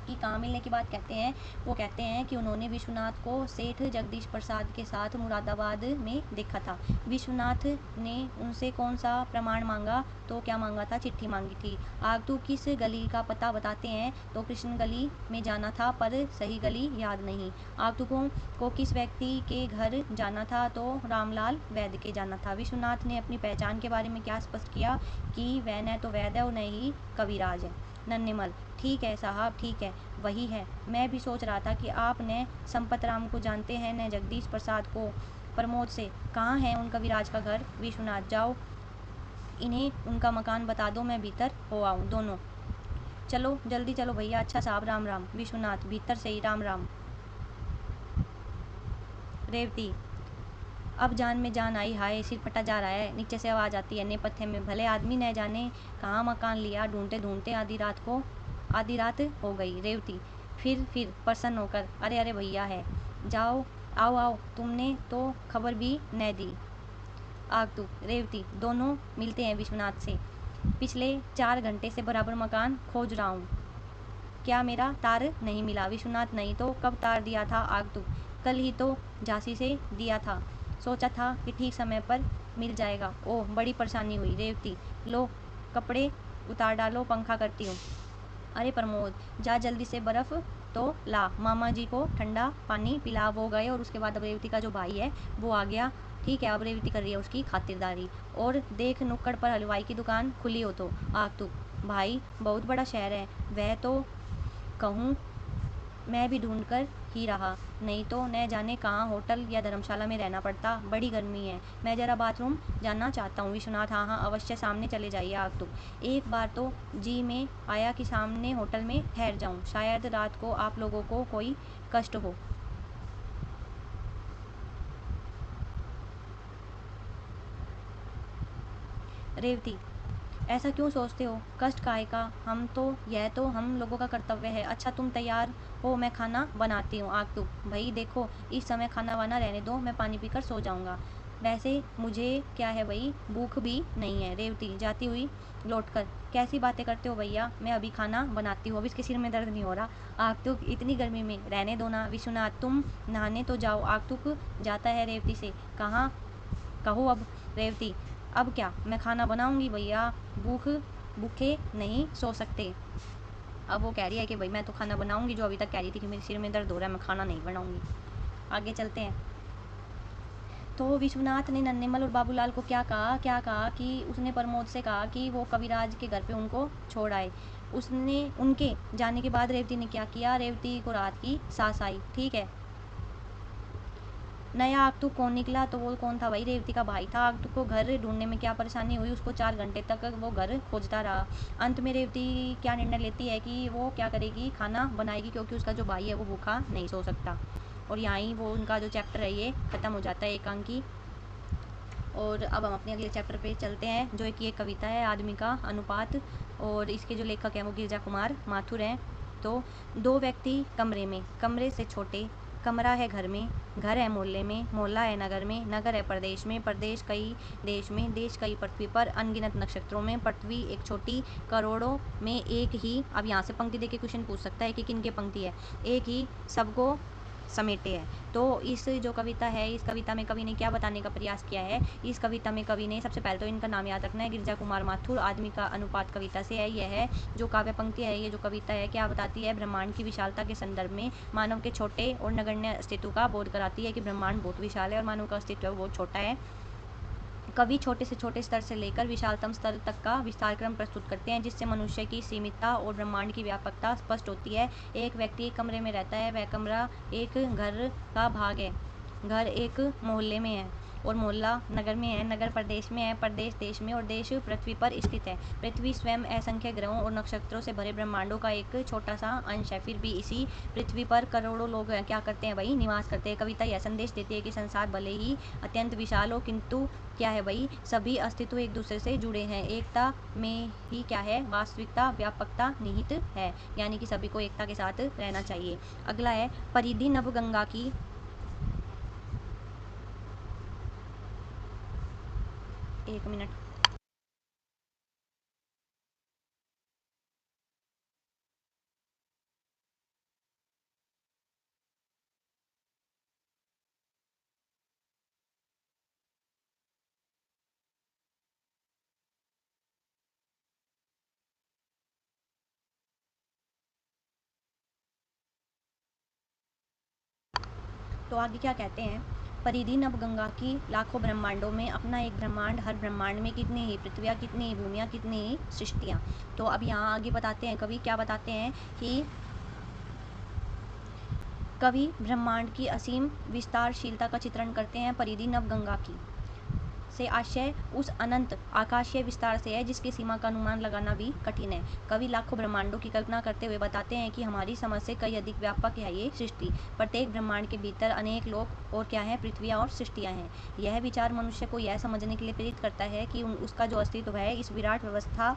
कि कहाँ मिलने की बात कहते हैं, वो कहते हैं कि उन्होंने विश्वनाथ को सेठ जगदीश प्रसाद के साथ मुरादाबाद में देखा था। विश्वनाथ ने उनसे कौन सा प्रमाण मांगा, तो क्या मांगा था, चिट्ठी मांगी थी। आगतू किस गली का पता बताते हैं, तो कृष्ण गली में जाना था, पर सही गली याद नहीं। आगतुकों को किस व्यक्ति के घर जाना था, तो रामलाल वैद्य के जाना था। विश्वनाथ ने अपनी पहचान के बारे में क्या स्पष्ट किया, कि वह न तो वैद्य और न ही कविराज है। नन्हेमल, ठीक है साहब ठीक है, वही है, मैं भी सोच रहा था कि आप न संपत राम को जानते हैं न जगदीश प्रसाद को। प्रमोद से, कहाँ है उनका विराज का घर। विश्वनाथ, जाओ इन्हें उनका मकान बता दो, मैं भीतर हो आऊँ। दोनों, चलो जल्दी चलो भैया, अच्छा साहब राम राम। विश्वनाथ, भीतर से ही राम राम। रेवती, अब जान में जान आई, हाय सिर फटा जा रहा है। नीचे से आवाज़ आती है नेपथ्य में, भले आदमी न जाने कहाँ मकान लिया, ढूंढते ढूंढते आधी रात हो गई। रेवती, फिर प्रसन्न होकर, अरे अरे भैया है, जाओ आओ आओ, तुमने तो खबर भी न दी। आगतू, रेवती, दोनों मिलते हैं विश्वनाथ से, पिछले 4 घंटे से बराबर मकान खोज रहा हूँ, क्या मेरा तार नहीं मिला। विश्वनाथ, नहीं तो कब तार दिया था। आगतू, कल ही तो झांसी से दिया था, सोचा था कि ठीक समय पर मिल जाएगा। ओह बड़ी परेशानी हुई। रेवती, लो कपड़े उतार डालो, पंखा करती हूँ। अरे प्रमोद, जा जल्दी से बर्फ तो ला, मामा जी को ठंडा पानी पिला। वो गए और उसके बाद अब रेवती का जो भाई है वो आ गया। ठीक है, अब रेवती कर रही है उसकी खातिरदारी। और देख, नुक्कड़ पर हलवाई की दुकान खुली हो तो आग तू। भाई बहुत बड़ा शहर है, वह तो कहूँ मैं भी ढूंढ कर ही रहा, नहीं तो न जाने कहाँ होटल या धर्मशाला में रहना पड़ता। बड़ी गर्मी है, मैं जरा बाथरूम जाना चाहता हूँ। विश्वनाथ, हाँ हाँ अवश्य, सामने चले जाइए आप तो। एक बार तो जी में आया कि सामने होटल में ठहर जाऊँ, शायद रात को आप लोगों को कोई कष्ट हो। रेवती, ऐसा क्यों सोचते हो? कष्ट काहे का? हम तो, यह तो हम लोगों का कर्तव्य है। अच्छा तुम तैयार हो, मैं खाना बनाती हूँ। आग तू। भाई देखो, इस समय खाना वाना रहने दो, मैं पानी पीकर सो जाऊँगा। वैसे मुझे क्या है भाई, भूख भी नहीं है। रेवती जाती हुई लौटकर, कैसी बातें करते हो भैया, मैं अभी खाना बनाती हूँ, अब इसके सिर में दर्द नहीं हो रहा। आगतुक, इतनी गर्मी में रहने दो ना। विश्वनाथ, तुम नहाने तो जाओ। आगतुक जाता है रेवती से, कहाँ कहो अब। रेवती, अब क्या, मैं खाना बनाऊंगी भैया, भूख भूखे नहीं सो सकते। अब वो कह रही है कि भाई मैं तो खाना बनाऊंगी, जो अभी तक कह रही थी कि मेरे सिर में दर्द हो रहा है, मैं खाना नहीं बनाऊंगी। आगे चलते हैं। तो विश्वनाथ ने नन्हेमल और बाबूलाल को क्या कहा कि उसने प्रमोद से कहा कि वो कविराज के घर पे उनको छोड़ आए। उसने उनके जाने के बाद रेवती ने क्या किया, रेवती को रात की सांस आई। ठीक है, नया आगतुक कौन निकला, तो वो कौन था भाई, रेवती का भाई था। आगतुक को घर ढूंढने में क्या परेशानी हुई, उसको 4 घंटे तक वो घर खोजता रहा। अंत में रेवती क्या निर्णय लेती है कि वो क्या करेगी, खाना बनाएगी, क्योंकि उसका जो भाई है वो भूखा नहीं सो सकता। और यहाँ ही वो उनका जो चैप्टर है ये ख़त्म हो जाता है, एकांकी। और अब हम अपने अगले चैप्टर पे चलते हैं, जो कि एक कविता है, आदमी का अनुपात। और इसके जो लेखक हैं वो गिरिजा कुमार माथुर हैं। तो दो व्यक्ति कमरे में, कमरे से छोटे, कमरा है घर में, घर है मोहल्ले में, मोहल्ला है नगर में, नगर है प्रदेश में, प्रदेश कई देश में, देश कई पृथ्वी पर, अनगिनत नक्षत्रों में, पृथ्वी एक छोटी, करोड़ों में एक ही। अब यहाँ से पंक्ति देके क्वेश्चन पूछ सकता है कि किन की पंक्ति है, एक ही सबको समेटे है। तो इस जो कविता है, इस कविता में कवि ने क्या बताने का प्रयास किया है, इस कविता में कवि ने, सबसे पहले तो इनका नाम याद रखना है, गिरिजा कुमार माथुर, आदमी का अनुपात कविता से है। यह है जो काव्य पंक्ति है, ये जो कविता है क्या बताती है, ब्रह्मांड की विशालता के संदर्भ में मानव के छोटे और नगण्य अस्तित्व का बोध कराती है कि ब्रह्मांड बहुत विशाल है और मानव का अस्तित्व बहुत छोटा है। कवि छोटे से छोटे स्तर से लेकर विशालतम स्तर तक का विस्तार क्रम प्रस्तुत करते हैं, जिससे मनुष्य की सीमितता और ब्रह्मांड की व्यापकता स्पष्ट होती है। एक व्यक्ति एक कमरे में रहता है, वह कमरा एक घर का भाग है, घर एक मोहल्ले में है, और मोहल्ला नगर में है, नगर प्रदेश में है, प्रदेश देश में, और देश पृथ्वी पर स्थित है। पृथ्वी स्वयं असंख्य ग्रहों और नक्षत्रों से भरे ब्रह्मांडों का एक छोटा सा अंश है। फिर भी इसी पृथ्वी पर करोड़ों लोग क्या करते हैं भाई, निवास करते हैं। कविता यह संदेश देती है कि संसार भले ही अत्यंत विशाल हो, किंतु क्या है भाई, सभी अस्तित्व एक दूसरे से जुड़े हैं। एकता में ही क्या है, वास्तविकता, व्यापकता निहित है, यानी कि सभी को एकता के साथ रहना चाहिए। अगला है, परिधि नवगंगा की, एक मिनट। तो आगे क्या कहते हैं, परिधि नवगंगा की लाखों ब्रह्मांडों में अपना एक ब्रह्मांड, हर ब्रह्मांड में कितनी ही पृथ्वियाँ, कितनी ही भूमियाँ, कितनी ही सृष्टियाँ। तो अब यहाँ आगे बताते हैं, कवि क्या बताते हैं कि कवि ब्रह्मांड की असीम विस्तारशीलता का चित्रण करते हैं परिधि नवगंगा की से। आशय उस अनंत आकाशीय विस्तार से है जिसकी सीमा का अनुमान लगाना भी कठिन है। कवि लाखों ब्रह्मांडों की कल्पना करते हुए बताते हैं कि हमारी समझ से कई अधिक व्यापक है ये सृष्टि। प्रत्येक ब्रह्मांड के भीतर अनेक लोक और क्या है, पृथ्वियाँ और सृष्टियाँ हैं। यह विचार मनुष्य को यह समझने के लिए प्रेरित करता है कि उसका जो अस्तित्व है इस विराट व्यवस्था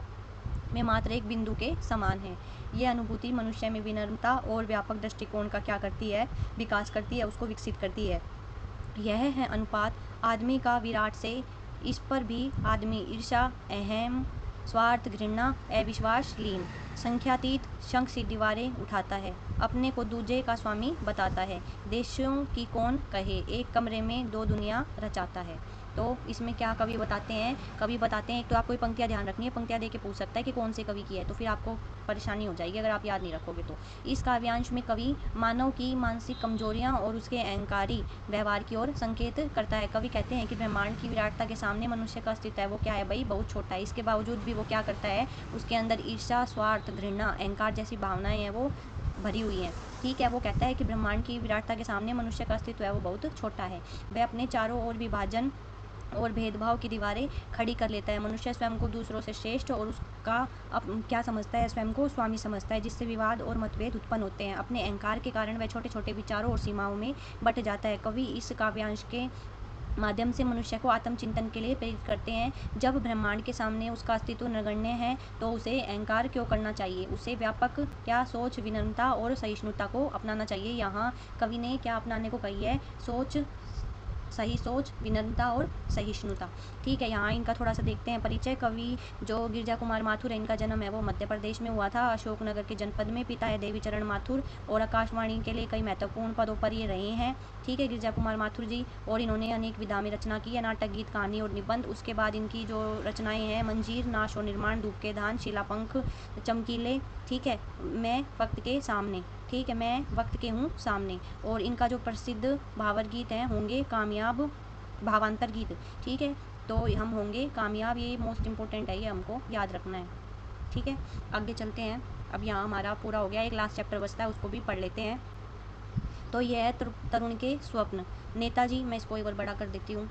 में मात्र एक बिंदु के समान है। यह अनुभूति मनुष्य में विनम्रता और व्यापक दृष्टिकोण का क्या करती है, विकास करती है, उसको विकसित करती है। यह है अनुपात आदमी का विराट से। इस पर भी आदमी ईर्ष्या, अहम, स्वार्थ, घृणा, अविश्वास, लीन, संख्यातीत शंख सी दीवारें उठाता है, अपने को दूजे का स्वामी बताता है, देशों की कौन कहे, एक कमरे में दो दुनिया रचाता है। तो इसमें क्या कवि बताते हैं, एक तो आपको ये पंक्तियाँ ध्यान रखनी है, पंक्तियाँ दे के पूछ सकता है कि कौन से कवि की है, तो फिर आपको परेशानी हो जाएगी अगर आप याद नहीं रखोगे तो। इस काव्यांश में कवि मानव की मानसिक कमजोरियां और उसके अहंकारी व्यवहार की ओर संकेत करता है। कवि कहते हैं कि ब्रह्मांड की विराटता के सामने मनुष्य का अस्तित्व है वो क्या है भाई, बहुत छोटा है। इसके बावजूद भी वो क्या करता है, उसके अंदर ईर्ष्या, स्वार्थ, घृणा, अहंकार जैसी भावनाएं हैं वो भरी हुई हैं। ठीक है, वो कहता है कि ब्रह्मांड की विराटता के सामने मनुष्य का अस्तित्व है वो बहुत छोटा है। वह अपने चारों ओर विभाजन और भेदभाव की दीवारें खड़ी कर लेता है। मनुष्य स्वयं को दूसरों से श्रेष्ठ और उसका क्या समझता है, स्वयं को स्वामी समझता है, जिससे विवाद और मतभेद उत्पन्न होते हैं। अपने अहंकार के कारण वह छोटे छोटे विचारों और सीमाओं में बट जाता है। कवि इस काव्यांश के माध्यम से मनुष्य को आत्मचिंतन के लिए प्रेरित करते हैं। जब ब्रह्मांड के सामने उसका अस्तित्व नगण्य है तो उसे अहंकार क्यों करना चाहिए, उसे व्यापक क्या सोच, विनम्रता और सहिष्णुता को अपनाना चाहिए। यहाँ कवि ने क्या अपनाने को कही है, सही सोच, विनम्रता और सहिष्णुता। ठीक है, यहाँ इनका थोड़ा सा देखते हैं परिचय। कवि जो गिरजा कुमार माथुर है, इनका जन्म है वो मध्य प्रदेश में हुआ था, अशोकनगर के जनपद में। पिता है देवीचरण माथुर और आकाशवाणी के लिए कई महत्वपूर्ण पदों पर ये रहे हैं। ठीक है, गिरजा कुमार माथुर जी, और इन्होंने अनेक विधा में रचना की है, नाटक, गीत, कहानी और निबंध। उसके बाद इनकी जो रचनाएं हैं, मंजीर, नाश और निर्माण, धूप के दान, शिलापंख, चमकीले, ठीक है, मैं वक्त के सामने, ठीक है, मैं वक्त के हूँ सामने। और इनका जो प्रसिद्ध भावर गीत हैं होंगे कामयाब, भावांतर गीत। ठीक है, तो हम होंगे कामयाब, ये मोस्ट इम्पोर्टेंट है, ये हमको याद रखना है। ठीक है, आगे चलते हैं। अब यहाँ हमारा पूरा हो गया, एक लास्ट चैप्टर बचता है, उसको भी पढ़ लेते हैं। तो यह है तरुण के स्वप्न। नेताजी, मैं इसको एक बार बड़ा कर देती हूँ।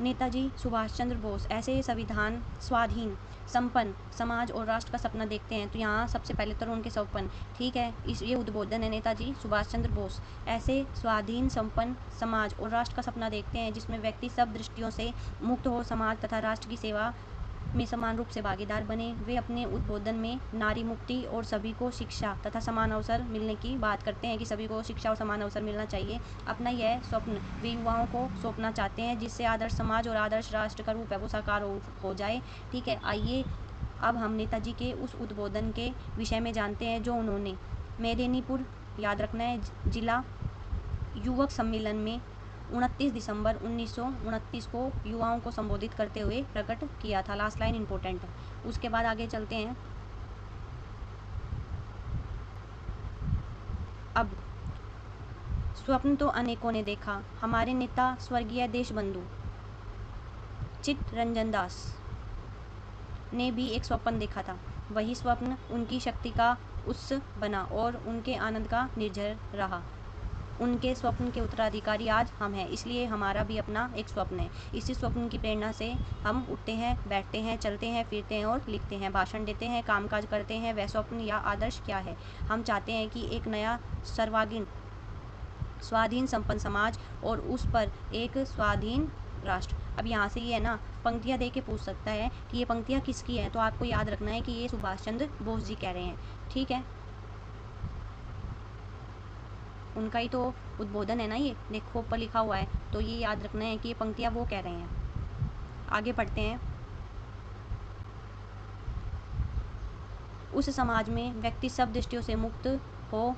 नेताजी सुभाष चंद्र बोस ऐसे संविधान, स्वाधीन, संपन्न समाज और राष्ट्र का सपना देखते हैं। तो यहाँ सबसे पहले तरुण के स्वप्न, ठीक है, ये उद्बोधन है नेताजी सुभाष चंद्र बोस। ऐसे स्वाधीन, संपन्न समाज और राष्ट्र का सपना देखते हैं जिसमें व्यक्ति सब दृष्टियों से मुक्त हो, समाज तथा राष्ट्र की सेवा में समान रूप से भागीदार बने। वे अपने उद्बोधन में नारी मुक्ति और सभी को शिक्षा तथा समान अवसर मिलने की बात करते हैं कि सभी को शिक्षा और समान अवसर मिलना चाहिए। अपना यह स्वप्न वे युवाओं को सौंपना चाहते हैं जिससे आदर्श समाज और आदर्श राष्ट्र का रूप है वो साकार हो जाए। ठीक है, आइए अब हम नेताजी के उस उद्बोधन के विषय में जानते हैं जो उन्होंने मेदिनीपुर, याद रखना है, जिला युवक सम्मेलन में 29 दिसंबर 1929 को युवाओं को संबोधित करते हुए प्रकट किया था। लास्ट लाइन इंपॉर्टेंट है। उसके बाद आगे चलते हैं। अब स्वप्न तो अनेकों ने देखा, हमारे नेता स्वर्गीय देशबंधु चित्तरंजन दास ने भी एक स्वप्न देखा था। वही स्वप्न उनकी शक्ति का उत्स बना और उनके आनंद का निर्झर रहा। उनके स्वप्न के उत्तराधिकारी आज हम हैं, इसलिए हमारा भी अपना एक स्वप्न है। इसी स्वप्न की प्रेरणा से हम उठते हैं, बैठते हैं, चलते हैं, फिरते हैं और लिखते हैं, भाषण देते हैं, कामकाज करते हैं। वह स्वप्न या आदर्श क्या है? हम चाहते हैं कि एक नया सर्वांगीण स्वाधीन संपन्न समाज और उस पर एक स्वाधीन राष्ट्र। अब यहाँ से ये है ना, पंक्तियाँ दे के पूछ सकता है कि ये पंक्तियाँ किसकी हैं, तो आपको याद रखना है कि ये सुभाष चंद्र बोस जी कह रहे हैं। ठीक है, उनका ही तो उद्बोधन है ना, ये देखो ऊपर लिखा हुआ है, तो ये याद रखना है कि ये पंक्तियाँ वो कह रहे हैं। आगे पढ़ते हैं। उस समाज में व्यक्ति सब दृष्टियों से मुक्त हो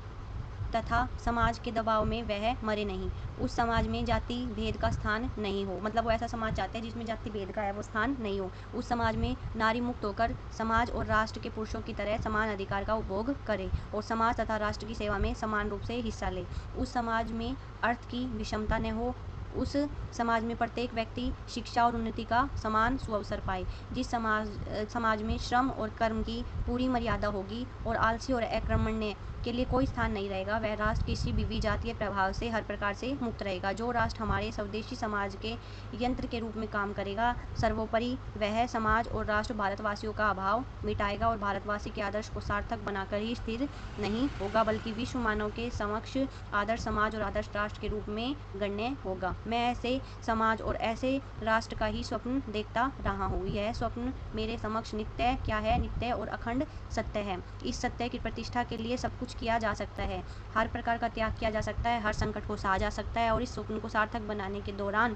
तथा समाज के दबाव में वह मरे नहीं। उस समाज में जाति भेद का स्थान नहीं हो, मतलब वो ऐसा समाज चाहते हैं जिसमें जाति भेद का है वो स्थान नहीं हो। उस समाज में नारी मुक्त होकर समाज और राष्ट्र के पुरुषों की तरह समान अधिकार का उपभोग करे और समाज तथा राष्ट्र की सेवा में समान रूप से हिस्सा ले। उस समाज में अर्थ की विषमता न हो। उस समाज में प्रत्येक व्यक्ति शिक्षा और उन्नति का समान सुअवसर पाए। जिस समाज में श्रम और कर्म की पूरी मर्यादा होगी और आलसी और अकर्मण्य के लिए कोई स्थान नहीं रहेगा, वह राष्ट्र किसी भी विजातीय प्रभाव से हर प्रकार से मुक्त रहेगा। जो राष्ट्र हमारे स्वदेशी समाज के यंत्र के रूप में काम करेगा, सर्वोपरि वह समाज और राष्ट्र भारतवासियों का अभाव मिटाएगा और भारतवासी के आदर्श को सार्थक बनाकर ही स्थिर नहीं होगा, बल्कि विश्व मानव के समक्ष आदर्श समाज और आदर्श राष्ट्र के रूप में गण्य होगा। मैं ऐसे समाज और ऐसे राष्ट्र का ही स्वप्न देखता रहा हूँ। यह स्वप्न मेरे समक्ष नित्य क्या है, नित्य और अखंड सत्य है। इस सत्य की प्रतिष्ठा के लिए सब कुछ किया जा सकता है, हर प्रकार का त्याग किया जा सकता है, हर संकट को सहा जा सकता है और इस स्वप्न को सार्थक बनाने के दौरान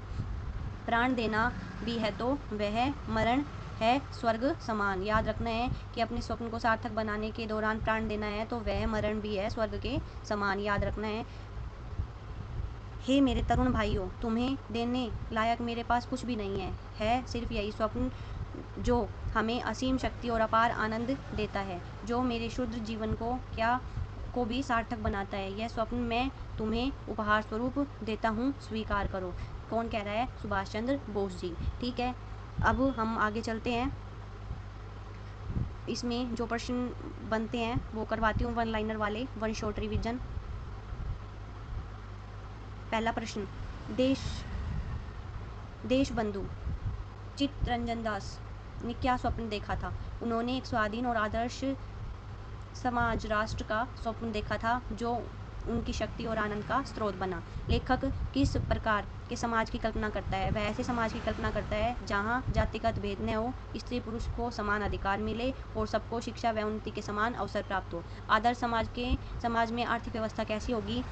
प्राण देना भी है तो वह मरण है स्वर्ग समान। याद रखना है कि अपने स्वप्न को सार्थक बनाने के दौरान प्राण देना है तो वह मरण भी है स्वर्ग के समान। याद रखना है। हे मेरे तरुण भाइयों, तुम्हें देने लायक मेरे पास कुछ भी नहीं है सिर्फ यही स्वप्न जो हमें असीम शक्ति और अपार आनंद देता है, जो मेरे शुद्ध जीवन को भी सार्थक बनाता है। यह स्वप्न मैं तुम्हें उपहार स्वरूप देता हूँ, स्वीकार करो। कौन कह रहा है? सुभाष चंद्र बोस जी। ठीक है, अब हम आगे चलते हैं। इसमें जो प्रश्न बनते हैं वो करवाती हूँ, वन लाइनर वाले, वन शॉर्ट रिवीजन। पहला प्रश्न, देशबंधु चित्तरंजन दास ने क्या स्वप्न देखा था? उन्होंने एक स्वाधीन और आदर्श समाज राष्ट्र का स्वप्न देखा था जो उनकी शक्ति और आनंद का स्रोत बना। लेखक किस प्रकार के समाज की कल्पना करता है? वह ऐसे समाज की कल्पना करता है जहाँ जातिगत भेद न हो, स्त्री पुरुष को समान अधिकार मिले और सबको शिक्षा व उन्नति के समान अवसर प्राप्त हो। आदर्श समाज में आर्थिक व्यवस्था कैसी होगी?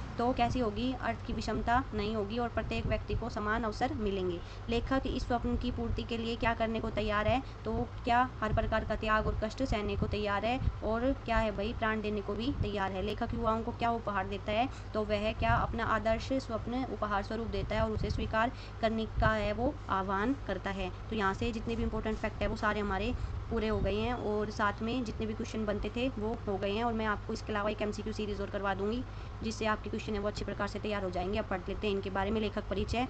अर्थ की विषमता नहीं होगी और प्रत्येक व्यक्ति को समान अवसर मिलेंगे। लेखक इस स्वप्न की पूर्ति के लिए क्या करने को तैयार है? तो क्या हर प्रकार का त्याग और कष्ट सहने को तैयार है, और क्या है भाई, प्राण देने को भी तैयार है। लेखक युवाओं को क्या उपहार देता है? तो वह क्या अपना आदर्श स्वप्न उपहार स्वरूप देता है और उसे स्वीकार करने का है वो आह्वान करता है। तो यहाँ से जितने भी इंपॉर्टेंट फैक्ट है वो सारे हमारे पूरे हो गए हैं और साथ में जितने भी क्वेश्चन बनते थे वो हो गए हैं। और मैं आपको इसके अलावा एक MCQ सीरीज और करवा दूंगी जिससे आपके क्वेश्चन है वो अच्छे प्रकार से तैयार हो जाएंगे। अब पढ़ लेते हैं इनके बारे में। लेखक परिचय।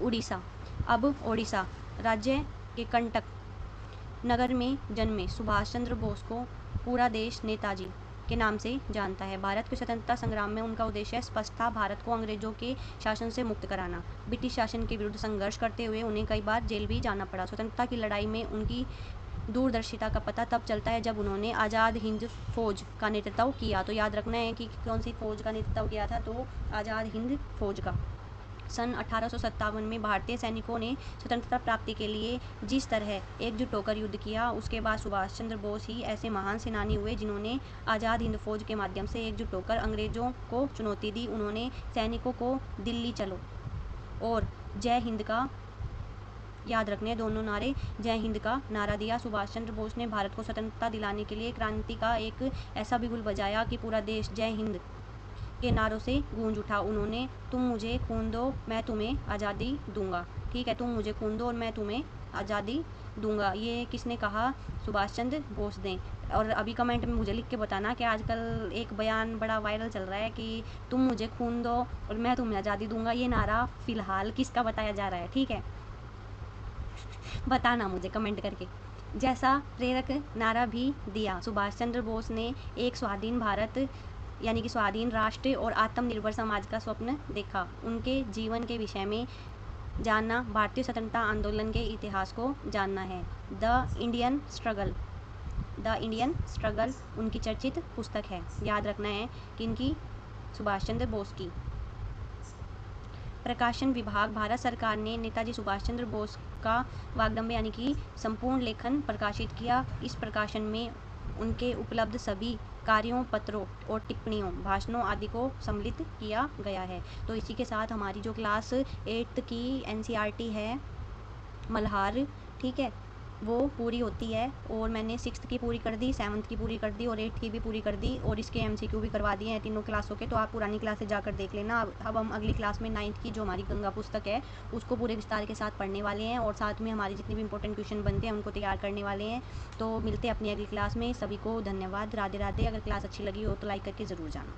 उड़ीसा। अब ओडिशा राज्य के कंटक नगर में जन्मे सुभाष चंद्र बोस को पूरा देश नेताजी के नाम से जानता है। भारत के स्वतंत्रता संग्राम में उनका उद्देश्य स्पष्ट था, भारत को अंग्रेजों के शासन से मुक्त कराना। ब्रिटिश शासन के विरुद्ध संघर्ष करते हुए उन्हें कई बार जेल भी जाना पड़ा। स्वतंत्रता की लड़ाई में उनकी दूरदर्शिता का पता तब चलता है जब उन्होंने आज़ाद हिंद फौज का नेतृत्व किया। तो याद रखना है कि कौन सी फौज का नेतृत्व किया था? तो आज़ाद हिंद फौज का। सन 1857 में भारतीय सैनिकों ने स्वतंत्रता प्राप्ति के लिए जिस तरह एकजुट होकर युद्ध किया, उसके बाद सुभाष चंद्र बोस ही ऐसे महान सेनानी हुए जिन्होंने आज़ाद हिंद फौज के माध्यम से एकजुट होकर अंग्रेजों को चुनौती दी। उन्होंने सैनिकों को दिल्ली चलो और जय हिंद का, याद रखने दोनों नारे, जय हिंद का नारा दिया। सुभाष चंद्र बोस ने भारत को स्वतंत्रता दिलाने के लिए क्रांति का एक ऐसा बिगुल बजाया कि पूरा देश जय हिंद के नारों से गूंज उठा। उन्होंने तुम मुझे खून दो मैं तुम्हें आज़ादी दूंगा। ठीक है, तुम मुझे खून दो और मैं तुम्हें आज़ादी दूंगा। ये किसने कहा? सुभाष चंद्र बोस ने। और अभी कमेंट में मुझे लिख के बताना कि आजकल एक बयान बड़ा वायरल चल रहा है कि तुम मुझे खून दो और मैं तुम्हें आज़ादी दूंगा। ये नारा फिलहाल किसका बताया जा रहा है? ठीक है, बताना मुझे कमेंट करके। जैसा प्रेरक नारा भी दिया, सुभाष चंद्र बोस ने एक स्वाधीन भारत यानी कि स्वाधीन राष्ट्र और आत्मनिर्भर समाज का स्वप्न देखा। उनके जीवन के विषय में जानना, भारतीय स्वतंत्रता आंदोलन के इतिहास को जानना है। द इंडियन स्ट्रगल उनकी चर्चित पुस्तक है। याद रखना है कि इनकी, सुभाष चंद्र बोस की। प्रकाशन विभाग, भारत सरकार ने नेताजी सुभाष चंद्र बोस का वाग्दम्य यानी कि संपूर्ण लेखन प्रकाशित किया। इस प्रकाशन में उनके उपलब्ध सभी कार्यों, पत्रों और टिप्पणियों, भाषणों आदि को सम्मिलित किया गया है। तो इसी के साथ हमारी जो क्लास 8th की NCERT है मल्हार, ठीक है, वो पूरी होती है। और मैंने 6th की पूरी कर दी, 7th की पूरी कर दी और 8th की भी पूरी कर दी और इसके MCQ भी करवा दिए हैं तीनों क्लासों के। तो आप पुरानी क्लास से जाकर देख लेना। अब हम अगली क्लास में 9th की जो हमारी गंगा पुस्तक है उसको पूरे विस्तार के साथ पढ़ने वाले हैं और साथ में हमारी जितने भी इंपॉर्टेंट क्वेश्चन बनते हैं उनको तैयार करने वाले हैं। तो मिलते हैं अपनी अगली क्लास में। सभी को धन्यवाद, राधे राधे। अगर क्लास अच्छी लगी हो तो लाइक करके ज़रूर जाना।